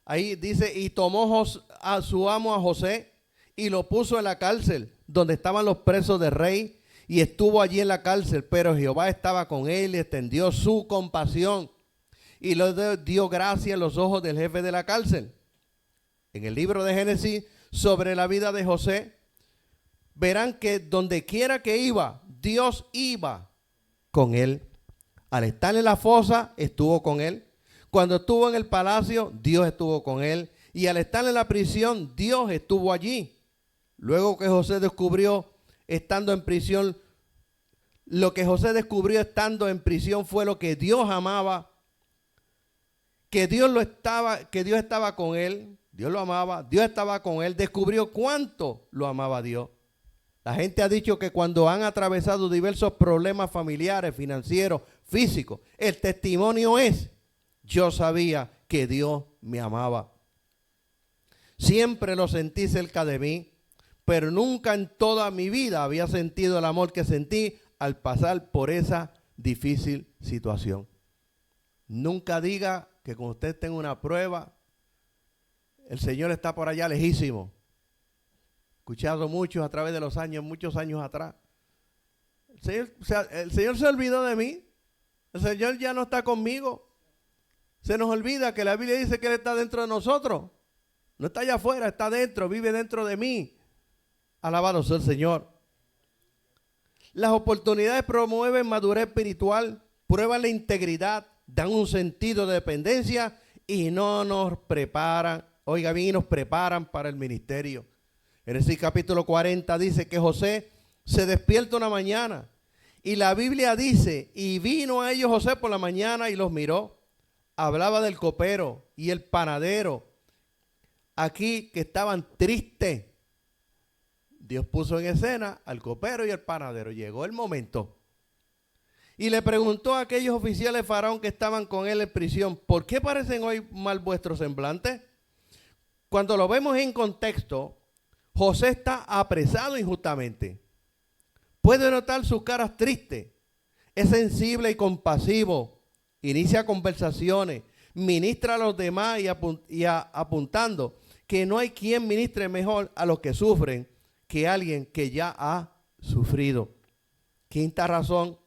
ahí dice, y tomó a su amo a José y lo puso en la cárcel donde estaban los presos del rey, y estuvo allí en la cárcel, pero Jehová estaba con él y extendió su compasión y le dio gracia en los ojos del jefe de la cárcel. En el libro de Génesis sobre la vida de José, verán que donde quiera que iba, Dios iba con él. Al estar en la fosa, estuvo con él. Cuando estuvo en el palacio, Dios estuvo con él. Y al estar en la prisión, Dios estuvo allí. Luego que José descubrió, estando en prisión, lo que José descubrió estando en prisión fue lo que Dios amaba, que Dios estaba con él, Dios lo amaba, Dios estaba con él, descubrió cuánto lo amaba Dios. La gente ha dicho que cuando han atravesado diversos problemas familiares, financieros, físicos, el testimonio es, yo sabía que Dios me amaba. Siempre lo sentí cerca de mí, pero nunca en toda mi vida había sentido el amor que sentí al pasar por esa difícil situación. Nunca diga que cuando usted tenga una prueba, el Señor está por allá lejísimo. Escuchado muchos a través de los años, muchos años atrás. El Señor se olvidó de mí. El Señor ya no está conmigo. Se nos olvida que la Biblia dice que Él está dentro de nosotros. No está allá afuera, está dentro, vive dentro de mí. Alabado sea el Señor. Las oportunidades promueven madurez espiritual, prueban la integridad, dan un sentido de dependencia y no nos preparan, oiga bien, y nos preparan para el ministerio. En ese capítulo 40 dice que José se despierta una mañana y la Biblia dice, y vino a ellos José por la mañana y los miró. Hablaba del copero y el panadero, aquí que estaban tristes. Dios puso en escena al copero y al panadero. Llegó el momento. Y le preguntó a aquellos oficiales de Faraón que estaban con él en prisión, ¿por qué parecen hoy mal vuestros semblantes? Cuando lo vemos en contexto, José está apresado injustamente. Puede notar sus caras tristes. Es sensible y compasivo. Inicia conversaciones. Ministra a los demás y apuntando que no hay quien ministre mejor a los que sufren que alguien que ya ha sufrido. Quinta razón.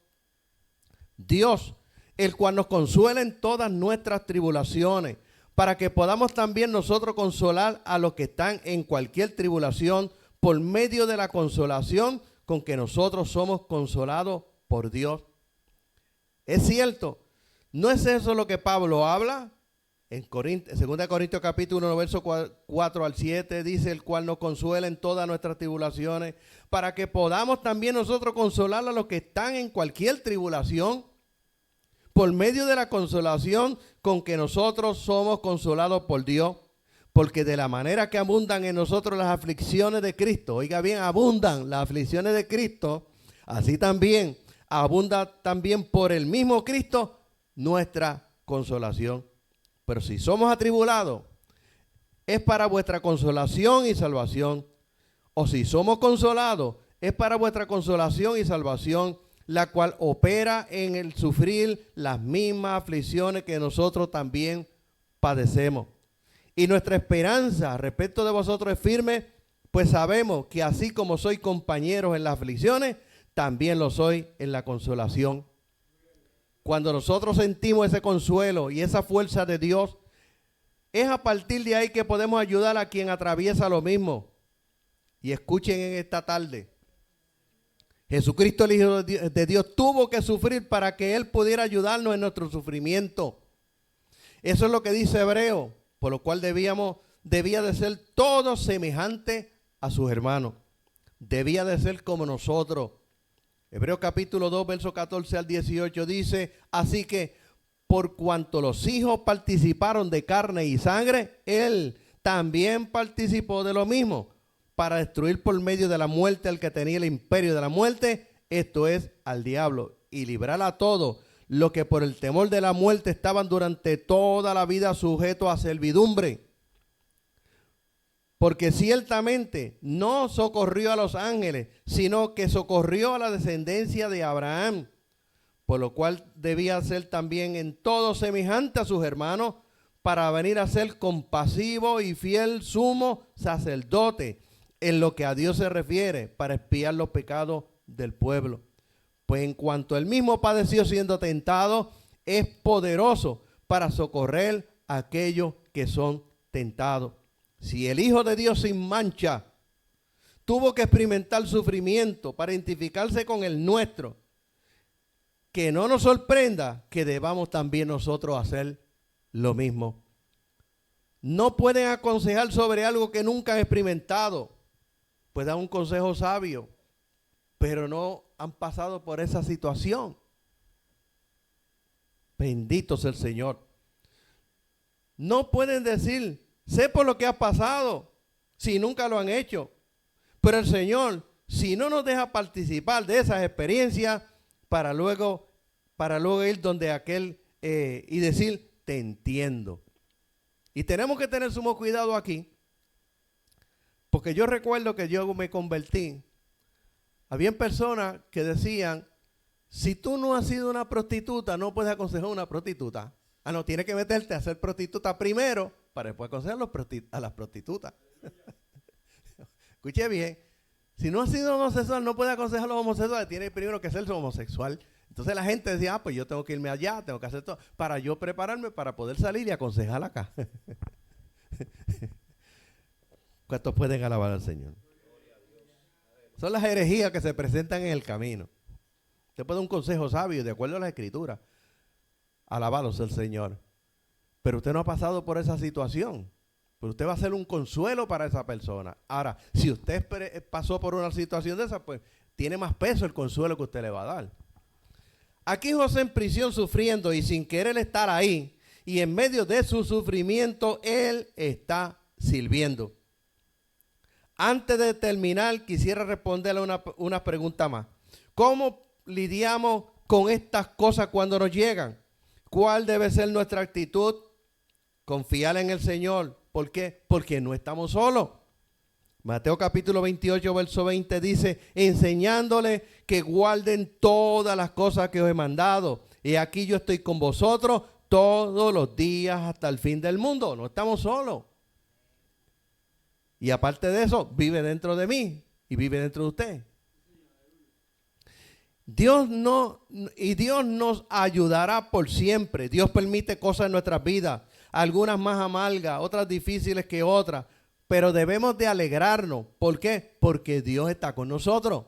Dios, el cual nos consuela en todas nuestras tribulaciones, para que podamos también nosotros consolar a los que están en cualquier tribulación por medio de la consolación con que nosotros somos consolados por Dios. Es cierto, ¿no es eso lo que Pablo habla? En 2 Corintios capítulo 1, verso 4 al 7, dice, el cual nos consuela en todas nuestras tribulaciones, para que podamos también nosotros consolar a los que están en cualquier tribulación, por medio de la consolación con que nosotros somos consolados por Dios. Porque de la manera que abundan en nosotros las aflicciones de Cristo, oiga bien, abundan las aflicciones de Cristo, así también abunda también por el mismo Cristo nuestra consolación. Pero si somos atribulados, es para vuestra consolación y salvación. O si somos consolados, es para vuestra consolación y salvación, la cual opera en el sufrir las mismas aflicciones que nosotros también padecemos. Y nuestra esperanza respecto de vosotros es firme, pues sabemos que así como sois compañeros en las aflicciones, también lo soy en la consolación. Cuando nosotros sentimos ese consuelo y esa fuerza de Dios, es a partir de ahí que podemos ayudar a quien atraviesa lo mismo. Y escuchen en esta tarde, Jesucristo, el Hijo de Dios, tuvo que sufrir para que Él pudiera ayudarnos en nuestro sufrimiento. Eso es lo que dice Hebreo, por lo cual debía de ser todo semejante a sus hermanos. Debía de ser como nosotros. Hebreos capítulo 2, verso 14 al 18 dice, así que por cuanto los hijos participaron de carne y sangre, Él también participó de lo mismo, para destruir por medio de la muerte al que tenía el imperio de la muerte, esto es, al diablo, y librar a todos los que por el temor de la muerte estaban durante toda la vida sujetos a servidumbre. Porque ciertamente no socorrió a los ángeles, sino que socorrió a la descendencia de Abraham, por lo cual debía ser también en todo semejante a sus hermanos, para venir a ser compasivo y fiel sumo sacerdote, en lo que a Dios se refiere, para expiar los pecados del pueblo. Pues en cuanto él mismo padeció siendo tentado, es poderoso para socorrer a aquellos que son tentados. Si el Hijo de Dios sin mancha tuvo que experimentar sufrimiento para identificarse con el nuestro, que no nos sorprenda que debamos también nosotros hacer lo mismo. No pueden aconsejar sobre algo que nunca han experimentado. Pues dan un consejo sabio, pero no han pasado por esa situación. Bendito sea el Señor. No pueden decir, sé por lo que ha pasado, si nunca lo han hecho. Pero el Señor, si no nos deja participar de esas experiencias, para luego ir donde aquel y decir, te entiendo. Y tenemos que tener sumo cuidado aquí. Porque yo recuerdo que yo me convertí. Habían personas que decían, si tú no has sido una prostituta, no puedes aconsejar a una prostituta. Ah, no, tienes que meterte a ser prostituta primero para después aconsejar a las prostitutas. Escuche bien, si no ha sido homosexual, no puede aconsejar a los homosexuales, tiene primero que ser homosexual. Entonces la gente decía, pues yo tengo que irme allá, tengo que hacer todo, para yo prepararme para poder salir y aconsejar acá. ¿Cuántos pueden alabar al Señor? Son las herejías que se presentan en el camino. Usted puede dar un consejo sabio de acuerdo a las Escrituras. Alabados al Señor. Pero usted no ha pasado por esa situación. Pero usted va a ser un consuelo para esa persona. Ahora, si usted pasó por una situación de esa, pues tiene más peso el consuelo que usted le va a dar. Aquí José en prisión sufriendo y sin querer estar ahí. Y en medio de su sufrimiento, él está sirviendo. Antes de terminar, quisiera responderle una pregunta más. ¿Cómo lidiamos con estas cosas cuando nos llegan? ¿Cuál debe ser nuestra actitud? Confiar en el Señor. ¿Por qué? Porque no estamos solos. Mateo capítulo 28, verso 20 dice, enseñándole que guarden todas las cosas que os he mandado. Y aquí yo estoy con vosotros todos los días hasta el fin del mundo. No estamos solos. Y aparte de eso, vive dentro de mí y vive dentro de usted. Dios nos ayudará por siempre. Dios permite cosas en nuestras vidas, algunas más amargas, otras difíciles que otras, pero debemos de alegrarnos. ¿Por qué? Porque Dios está con nosotros,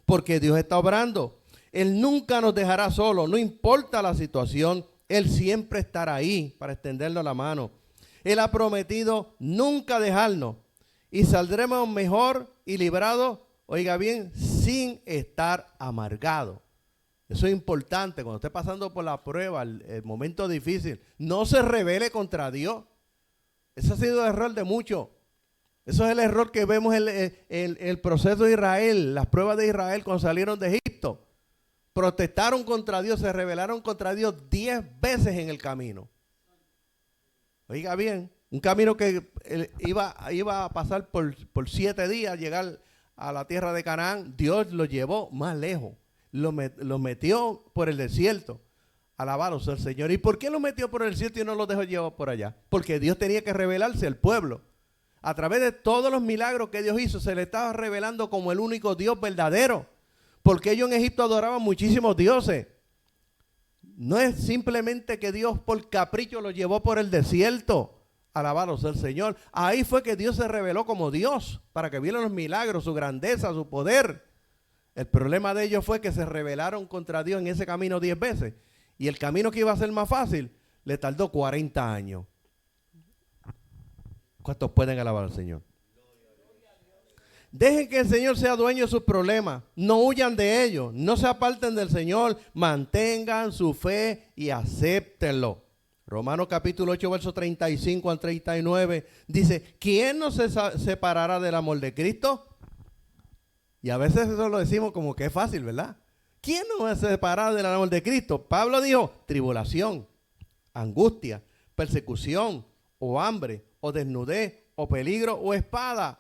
porque Dios está obrando. Él nunca nos dejará solos, no importa la situación, Él siempre estará ahí para extendernos la mano. Él ha prometido nunca dejarnos y saldremos mejor y librados, oiga bien, sin estar amargados. Eso es importante cuando esté pasando por la prueba, el momento difícil. No se rebele contra Dios. Ese ha sido el error de muchos. Eso es el error que vemos en el proceso de Israel, las pruebas de Israel cuando salieron de Egipto. Protestaron contra Dios, se rebelaron contra Dios 10 veces en el camino. Oiga bien, un camino que iba a pasar por 7 días, llegar a la tierra de Canaán. Dios lo llevó más lejos, lo metió por el desierto. Alabados al Señor. ¿Y por qué lo metió por el desierto y no lo dejó llevar por allá? Porque Dios tenía que revelarse al pueblo. A través de todos los milagros que Dios hizo, se le estaba revelando como el único Dios verdadero. Porque ellos en Egipto adoraban muchísimos dioses. No es simplemente que Dios por capricho los llevó por el desierto. Alabados al Señor. Ahí fue que Dios se reveló como Dios, para que vieran los milagros, su grandeza, su poder. El problema de ellos fue que se rebelaron contra Dios en ese camino 10 veces. Y el camino que iba a ser más fácil, le tardó 40 años. ¿Cuántos pueden alabar al Señor? Dejen que el Señor sea dueño de sus problemas. No huyan de ellos. No se aparten del Señor. Mantengan su fe y acéptenlo. Romanos capítulo 8, versos 35 al 39 dice, ¿quién nos separará del amor de Cristo? Y a veces eso lo decimos como que es fácil, ¿verdad? ¿Quién nos separará del amor de Cristo? Pablo dijo, tribulación, angustia, persecución, o hambre, o desnudez, o peligro, o espada.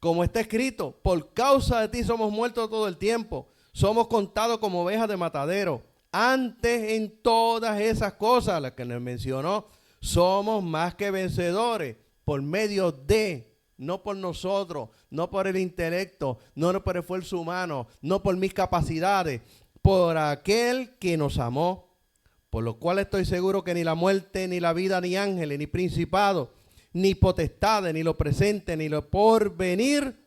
Como está escrito, por causa de ti somos muertos todo el tiempo. Somos contados como ovejas de matadero. Antes en todas esas cosas, las que nos mencionó, somos más que vencedores por medio de, no por nosotros, no por el intelecto, no por el esfuerzo humano, no por mis capacidades, por aquel que nos amó, por lo cual estoy seguro que ni la muerte, ni la vida, ni ángeles, ni principados, ni potestades, ni lo presente, ni lo porvenir,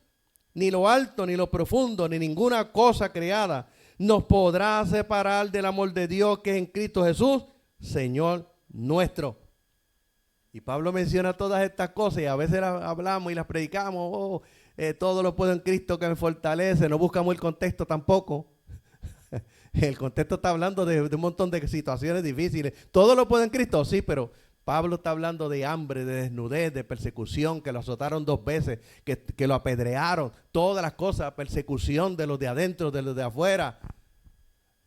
ni lo alto, ni lo profundo, ni ninguna cosa creada nos podrá separar del amor de Dios que es en Cristo Jesús, Señor nuestro. Y Pablo menciona todas estas cosas y a veces las hablamos y las predicamos. Todo lo puedo en Cristo que me fortalece. No buscamos el contexto tampoco. El contexto está hablando de un montón de situaciones difíciles. Todo lo puedo en Cristo, sí, pero Pablo está hablando de hambre, de desnudez, de persecución, que lo azotaron 2 veces, que lo apedrearon, todas las cosas, persecución de los de adentro, de los de afuera.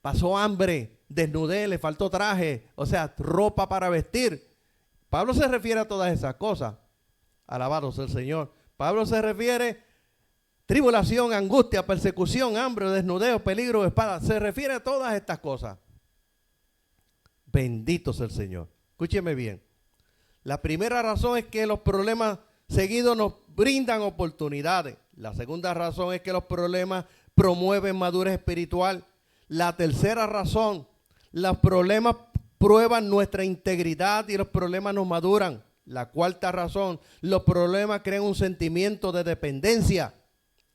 Pasó hambre, desnudez, le faltó traje, o sea, ropa para vestir. Pablo se refiere a todas esas cosas. Alabados el Señor. Pablo se refiere tribulación, angustia, persecución, hambre, desnudez, peligro, espada. Se refiere a todas estas cosas. Bendito sea el Señor. Escúcheme bien. La primera razón es que los problemas seguidos nos brindan oportunidades. La segunda razón es que los problemas promueven madurez espiritual. La tercera razón, los problemas prueban nuestra integridad y los problemas nos maduran. La cuarta razón, los problemas crean un sentimiento de dependencia.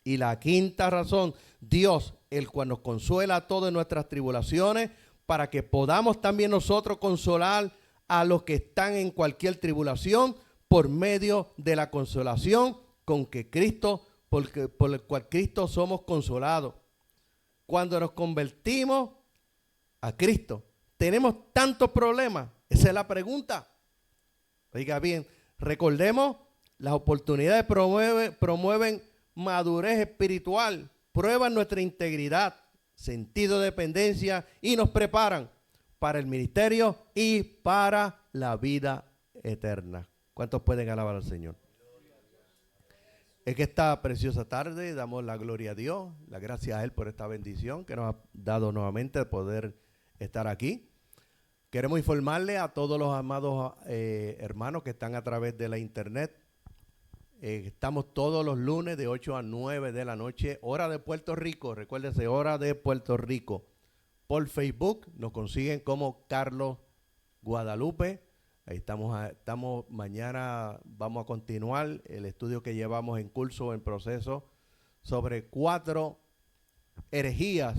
Y la quinta razón, Dios, el cual nos consuela a todas nuestras tribulaciones, para que podamos también nosotros consolar a los que están en cualquier tribulación por medio de la consolación con que Cristo, por el cual Cristo somos consolados. Cuando nos convertimos a Cristo, ¿tenemos tantos problemas? Esa es la pregunta. Oiga bien, recordemos, las oportunidades promueven madurez espiritual, prueban nuestra integridad, sentido de dependencia y nos preparan para el ministerio y para la vida eterna. ¿Cuántos pueden alabar al Señor? Es que esta preciosa tarde damos la gloria a Dios, la gracias a Él por esta bendición que nos ha dado nuevamente de poder estar aquí. Queremos informarle a todos los amados hermanos que están a través de la internet. Estamos todos los lunes de 8 a 9 de la noche, hora de Puerto Rico. Recuérdese, hora de Puerto Rico. Por Facebook nos consiguen como Carlos Guadalupe. Ahí estamos mañana, vamos a continuar el estudio que llevamos en curso, en proceso, sobre 4 herejías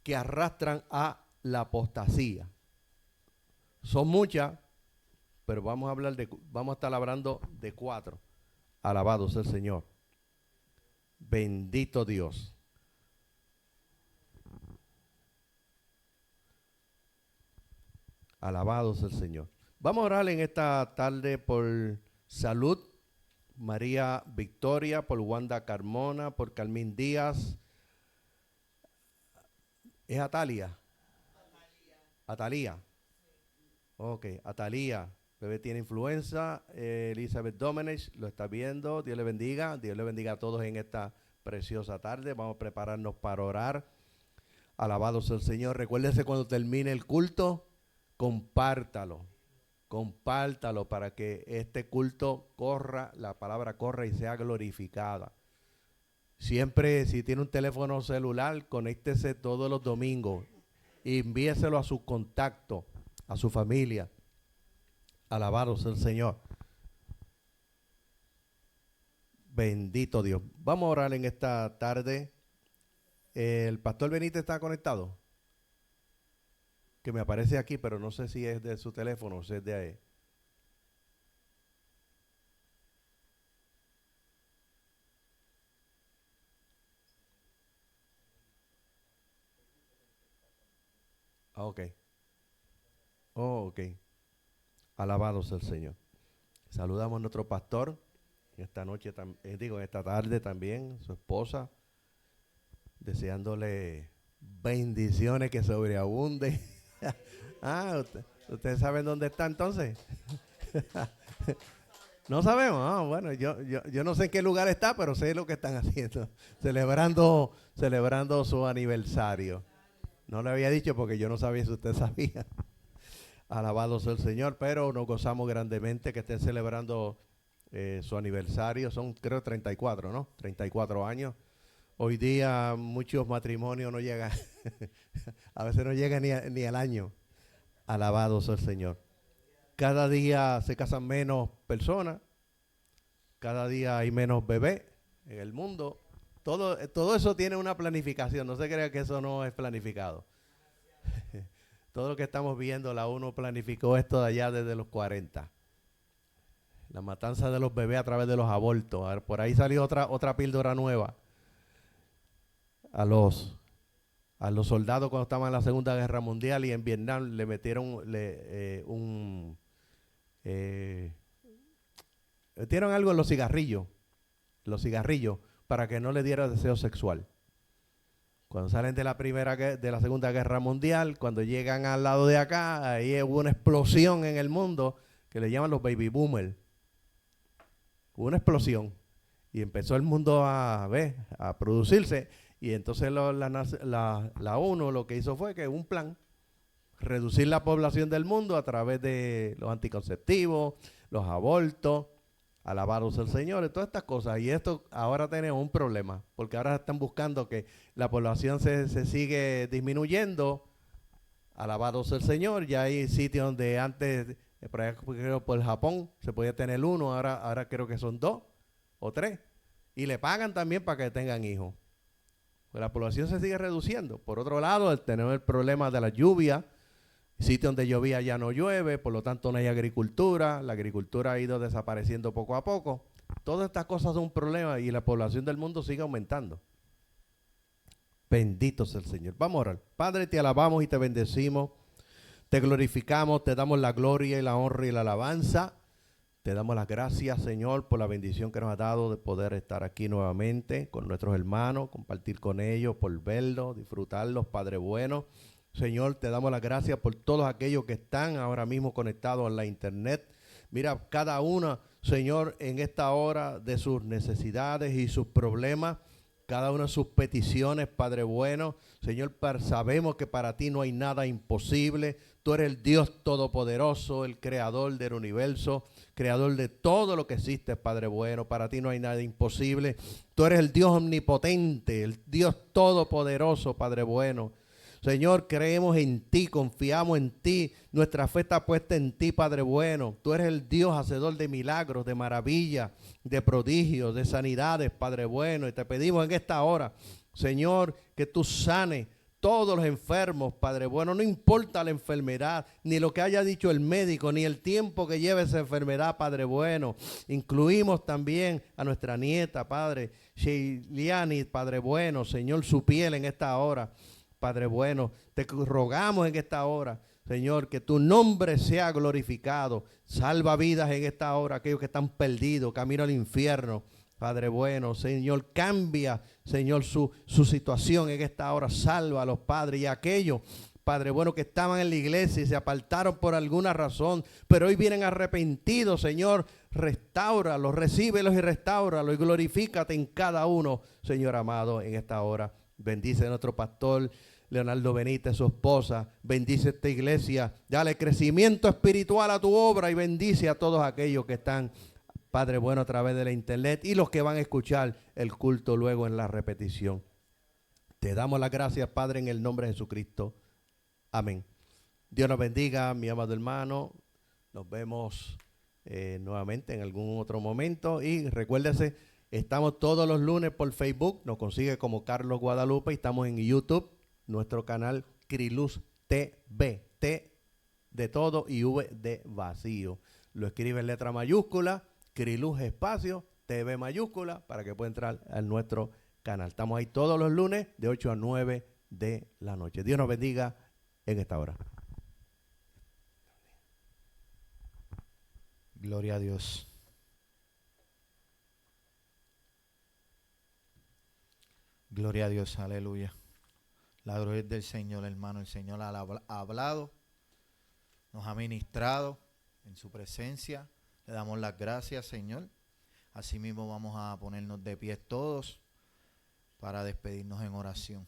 que arrastran a la apostasía. Son muchas, pero vamos a estar hablando de 4. Alabado sea el Señor. Bendito Dios. Alabado sea el Señor. Vamos a orar en esta tarde por salud. María Victoria, por Wanda Carmona, por Carmín Díaz. ¿Es Atalia? Atalía. Ok, Atalía. Bebé tiene influenza. Elizabeth Domenech lo está viendo. Dios le bendiga. Dios le bendiga a todos en esta preciosa tarde. Vamos a prepararnos para orar. Alabado sea el Señor. Recuérdese, cuando termine el culto, compártalo. Compártalo para que este culto corra, la palabra corra y sea glorificada. Siempre, si tiene un teléfono celular, conéctese todos los domingos y envíeselo a su contacto, a su familia. Alabado sea el Señor. Bendito Dios. Vamos a orar en esta tarde. El pastor Benítez está conectado, que me aparece aquí, pero no sé si es de su teléfono o si es de ahí. Ah, ok. Oh, ok. Alabado sea el Señor. Saludamos a nuestro pastor en esta noche, en esta tarde también, su esposa, deseándole bendiciones que sobreabunden. ¿Ustedes saben dónde está entonces? No sabemos. Bueno, yo no sé en qué lugar está, pero sé lo que están haciendo, celebrando su aniversario. No le había dicho porque yo no sabía si usted sabía. Alabado sea el Señor, pero nos gozamos grandemente que estén celebrando su aniversario. Son, creo, 34, ¿no? 34 años. Hoy día muchos matrimonios no llegan, a veces no llegan ni al año. Alabado sea el Señor. Cada día se casan menos personas, cada día hay menos bebés en el mundo. Todo eso tiene una planificación, no se crea que eso no es planificado. Todo lo que estamos viendo, la ONU planificó esto de allá desde los 40. La matanza de los bebés a través de los abortos. A ver, por ahí salió otra píldora nueva. A los soldados cuando estaban en la Segunda Guerra Mundial y en Vietnam le metieron metieron algo en los cigarrillos, para que no le diera deseo sexual. Cuando salen de la Segunda Guerra Mundial, cuando llegan al lado de acá, ahí hubo una explosión en el mundo que le llaman los baby boomers. Hubo una explosión y empezó el mundo a producirse. Y entonces la ONU lo que hizo fue que un plan reducir la población del mundo a través de los anticonceptivos, los abortos, alabados al Señor, y todas estas cosas. Y esto ahora tenemos un problema, porque ahora están buscando que la población se sigue disminuyendo. Alabados al Señor. Ya hay sitios donde antes, por allá, creo, por Japón, se podía tener uno, ahora creo que son 2 o 3. Y le pagan también para que tengan hijos. Pues la población se sigue reduciendo. Por otro lado, tenemos el problema de la lluvia. Sitios donde llovía ya no llueve, por lo tanto no hay agricultura. La agricultura ha ido desapareciendo poco a poco. Todas estas cosas son un problema y la población del mundo sigue aumentando. Bendito sea el Señor. Vamos a orar. Padre, te alabamos y te bendecimos. Te glorificamos, te damos la gloria y la honra y la alabanza. Te damos las gracias, Señor, por la bendición que nos ha dado de poder estar aquí nuevamente con nuestros hermanos, compartir con ellos, por verlos, disfrutarlos, Padre bueno. Señor, te damos las gracias por todos aquellos que están ahora mismo conectados en la internet. Mira, cada uno, Señor, en esta hora de sus necesidades y sus problemas, cada una de sus peticiones, Padre bueno. Señor, sabemos que para ti no hay nada imposible. Tú eres el Dios todopoderoso, el creador del universo, creador de todo lo que existe, Padre bueno. Para ti no hay nada imposible. Tú eres el Dios omnipotente, el Dios todopoderoso, Padre bueno. Señor, creemos en ti, confiamos en ti, nuestra fe está puesta en ti, Padre bueno. Tú eres el Dios hacedor de milagros, de maravillas, de prodigios, de sanidades, Padre bueno. Y te pedimos en esta hora, Señor, que tú sanes todos los enfermos, Padre bueno. No importa la enfermedad, ni lo que haya dicho el médico, ni el tiempo que lleve esa enfermedad, Padre bueno. Incluimos también a nuestra nieta, Padre Sheiliani, Padre bueno. Señor, su piel en esta hora, Padre bueno, te rogamos en esta hora, Señor, que tu nombre sea glorificado. Salva vidas en esta hora, aquellos que están perdidos, camino al infierno. Padre bueno, Señor, cambia, Señor, su situación en esta hora. Salva a los padres y a aquellos, Padre bueno, que estaban en la iglesia y se apartaron por alguna razón, pero hoy vienen arrepentidos, Señor. Restáuralos, recíbelos y restáuralos y glorifícate en cada uno, Señor amado, en esta hora. Bendice a nuestro pastor Leonardo Benítez, su esposa. Bendice esta iglesia. Dale crecimiento espiritual a tu obra y bendice a todos aquellos que están, Padre bueno, a través de la internet y los que van a escuchar el culto luego en la repetición. Te damos las gracias, Padre, en el nombre de Jesucristo. Amén. Dios nos bendiga, mi amado hermano. Nos vemos nuevamente en algún otro momento. Y recuérdese, estamos todos los lunes por Facebook. Nos consigue como Carlos Guadalupe. Y estamos en YouTube, nuestro canal Criluz TV. T de todo y V de vacío. Lo escribe en letra mayúscula, Criluz espacio, TV mayúscula, para que pueda entrar a nuestro canal. Estamos ahí todos los lunes de 8 a 9 de la noche. Dios nos bendiga en esta hora. Gloria a Dios. Gloria a Dios, aleluya. La gloria es del Señor, hermano. El Señor ha hablado, nos ha ministrado en su presencia. Le damos las gracias, Señor. Asimismo vamos a ponernos de pie todos para despedirnos en oración.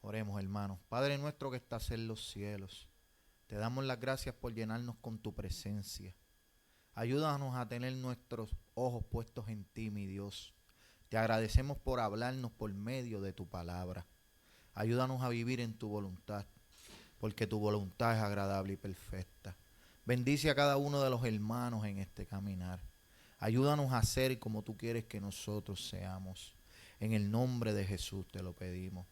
Oremos, hermanos. Padre nuestro que estás en los cielos, te damos las gracias por llenarnos con tu presencia. Ayúdanos a tener nuestros ojos puestos en ti, mi Dios. Te agradecemos por hablarnos por medio de tu palabra. Ayúdanos a vivir en tu voluntad, porque tu voluntad es agradable y perfecta. Bendice a cada uno de los hermanos en este caminar. Ayúdanos a ser como tú quieres que nosotros seamos. En el nombre de Jesús te lo pedimos.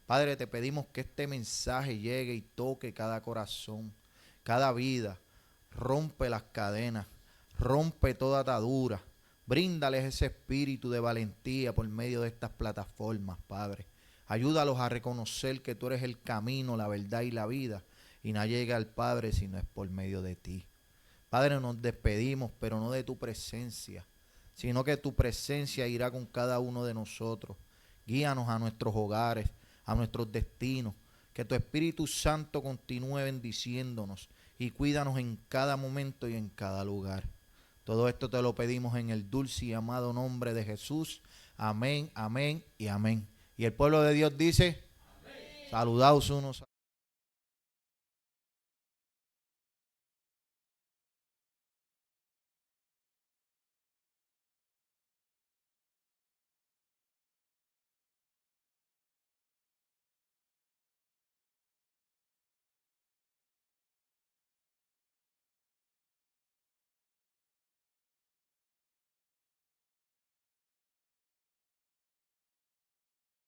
Padre, te pedimos que este mensaje llegue y toque cada corazón, cada vida. Rompe las cadenas, rompe toda atadura. Bríndales ese espíritu de valentía por medio de estas plataformas, Padre. Ayúdalos a reconocer que tú eres el camino, la verdad y la vida. Y no llega al Padre si no es por medio de ti. Padre, nos despedimos, pero no de tu presencia, sino que tu presencia irá con cada uno de nosotros. Guíanos a nuestros hogares, a nuestros destinos. Que tu Espíritu Santo continúe bendiciéndonos y cuídanos en cada momento y en cada lugar. Todo esto te lo pedimos en el dulce y amado nombre de Jesús. Amén, amén y amén. Y el pueblo de Dios dice, amén. Saludaos unos a